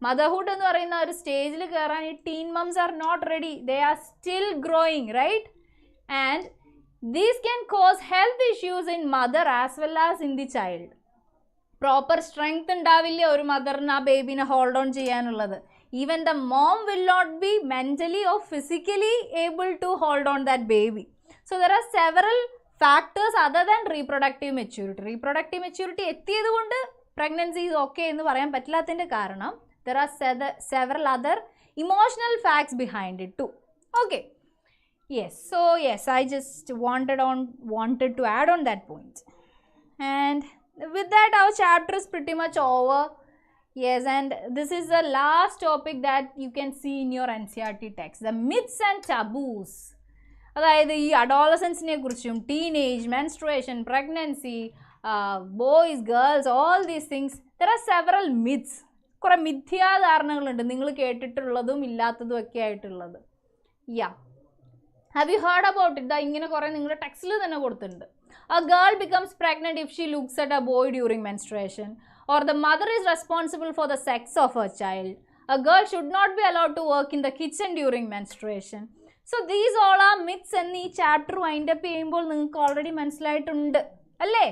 Motherhood എന്ന് പറയുന്ന ഒരു സ്റ്റേജിൽ കയറാൻ ഈ teen moms are not ready. They are still growing, right? And these can cause health issues in mother as well as in the child. Proper strength ഉണ്ടാവില്ല ഒരു മദറിന് ആ ബേബിനെ ഹോൾഡ് ഓൺ ചെയ്യാനുള്ളത്. Even the mom will not be mentally or physically able to hold on that baby. So there are several factors other than reproductive maturity. Reproductive maturity എത്തിയത് കൊണ്ട് pregnancy is okay എന്ന് പറയാൻ പറ്റില്ലാത്തതിൻ്റെ കാരണം there are several other emotional facts behind it too. Okay. Yes. So, yes, I just wanted to add on that point. And with that, our chapter is pretty much over. Yes, and this is the last topic that you can see in your NCERT text, the myths and taboos. അതായത് ഈ അഡോളസൻസിനെ കുറിച്ചും teenage, menstruation, pregnancy, boys, girls, all these things, there are several myths. കുറേ മിഥ്യാധാരണകളുണ്ട്, നിങ്ങൾ കേട്ടിട്ടുള്ളതും ഇല്ലാത്തതും ഒക്കെ ആയിട്ടുള്ളത്. Yeah, have you heard about it? ഇങ്ങനെ കുറേ നിങ്ങളുടെ ടെക്സ്റ്റിൽ തന്നെ കൊടുത്തിട്ടുണ്ട്. A girl becomes pregnant if she looks at a boy during menstruation, or the mother is responsible for the sex of her child. A girl should not be allowed to work in the kitchen during menstruation. So these all are myths എന്ന് ഈ chapter wind up ചെയ്യുമ്പോൾ നിങ്ങൾക്ക് already മനസ്സിലായിട്ടുണ്ട് അല്ലേ?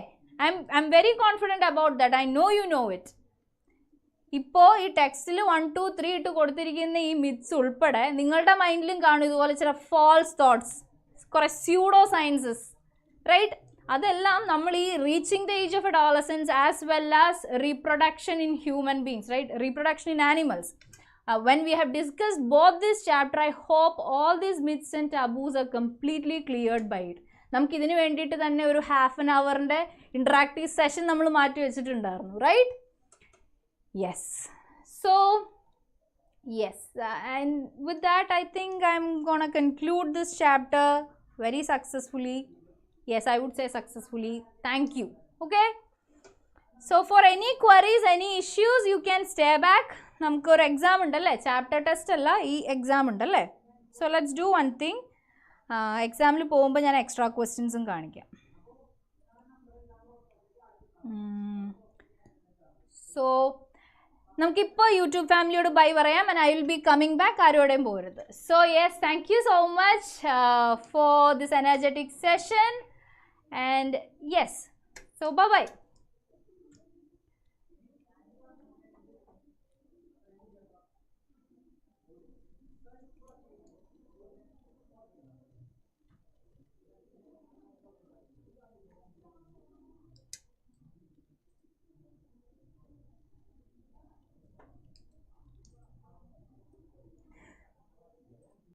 I'm very confident about that. I know you know it. ഇപ്പോൾ ഈ ടെക്സ്റ്റിൽ 1, 2, 3 ഇട്ട് കൊടുത്തിരിക്കുന്ന ഈ മിത്സ് ഉൾപ്പെടെ നിങ്ങളുടെ മൈൻഡിലും കാണും ഇതുപോലെ ചില ഫാൾസ് തോട്ട്സ്, കുറേ സ്യൂഡോ സയൻസസ്, റൈറ്റ്? അതെല്ലാം നമ്മൾ ഈ reaching the age of adolescence as well as reproduction in human beings, right? Reproduction in animals. When we have discussed both this chapter, I hope all these myths and taboos are completely cleared by it. നമുക്കിതിന് വേണ്ടിയിട്ട് തന്നെ ഒരു half an അവറിൻ്റെ interactive session നമ്മൾ മാറ്റി വെച്ചിട്ടുണ്ടായിരുന്നു, right? Yes. So, yes. And with that, I think I'm going to conclude this chapter very successfully. Yes, I would say successfully. Thank you. Okay? So, for any queries, any issues, you can stay back. നമുക്കൊരു exam ഉണ്ടല്ലേ, chapter test അല്ല, ഈ exam ഉണ്ടല്ലേ. So, let's do one thing. എക്സാമിൽ പോകുമ്പോൾ ഞാൻ extra ക്വസ്റ്റ്യൻസും കാണിക്കാം. സോ നമുക്കിപ്പോൾ യൂട്യൂബ് ഫാമിലിയോട് ബൈ പറയാം. And I will be coming back. ആരോടെയും പോരുത്. So yes, thank you so much for this energetic session. And yes, so by.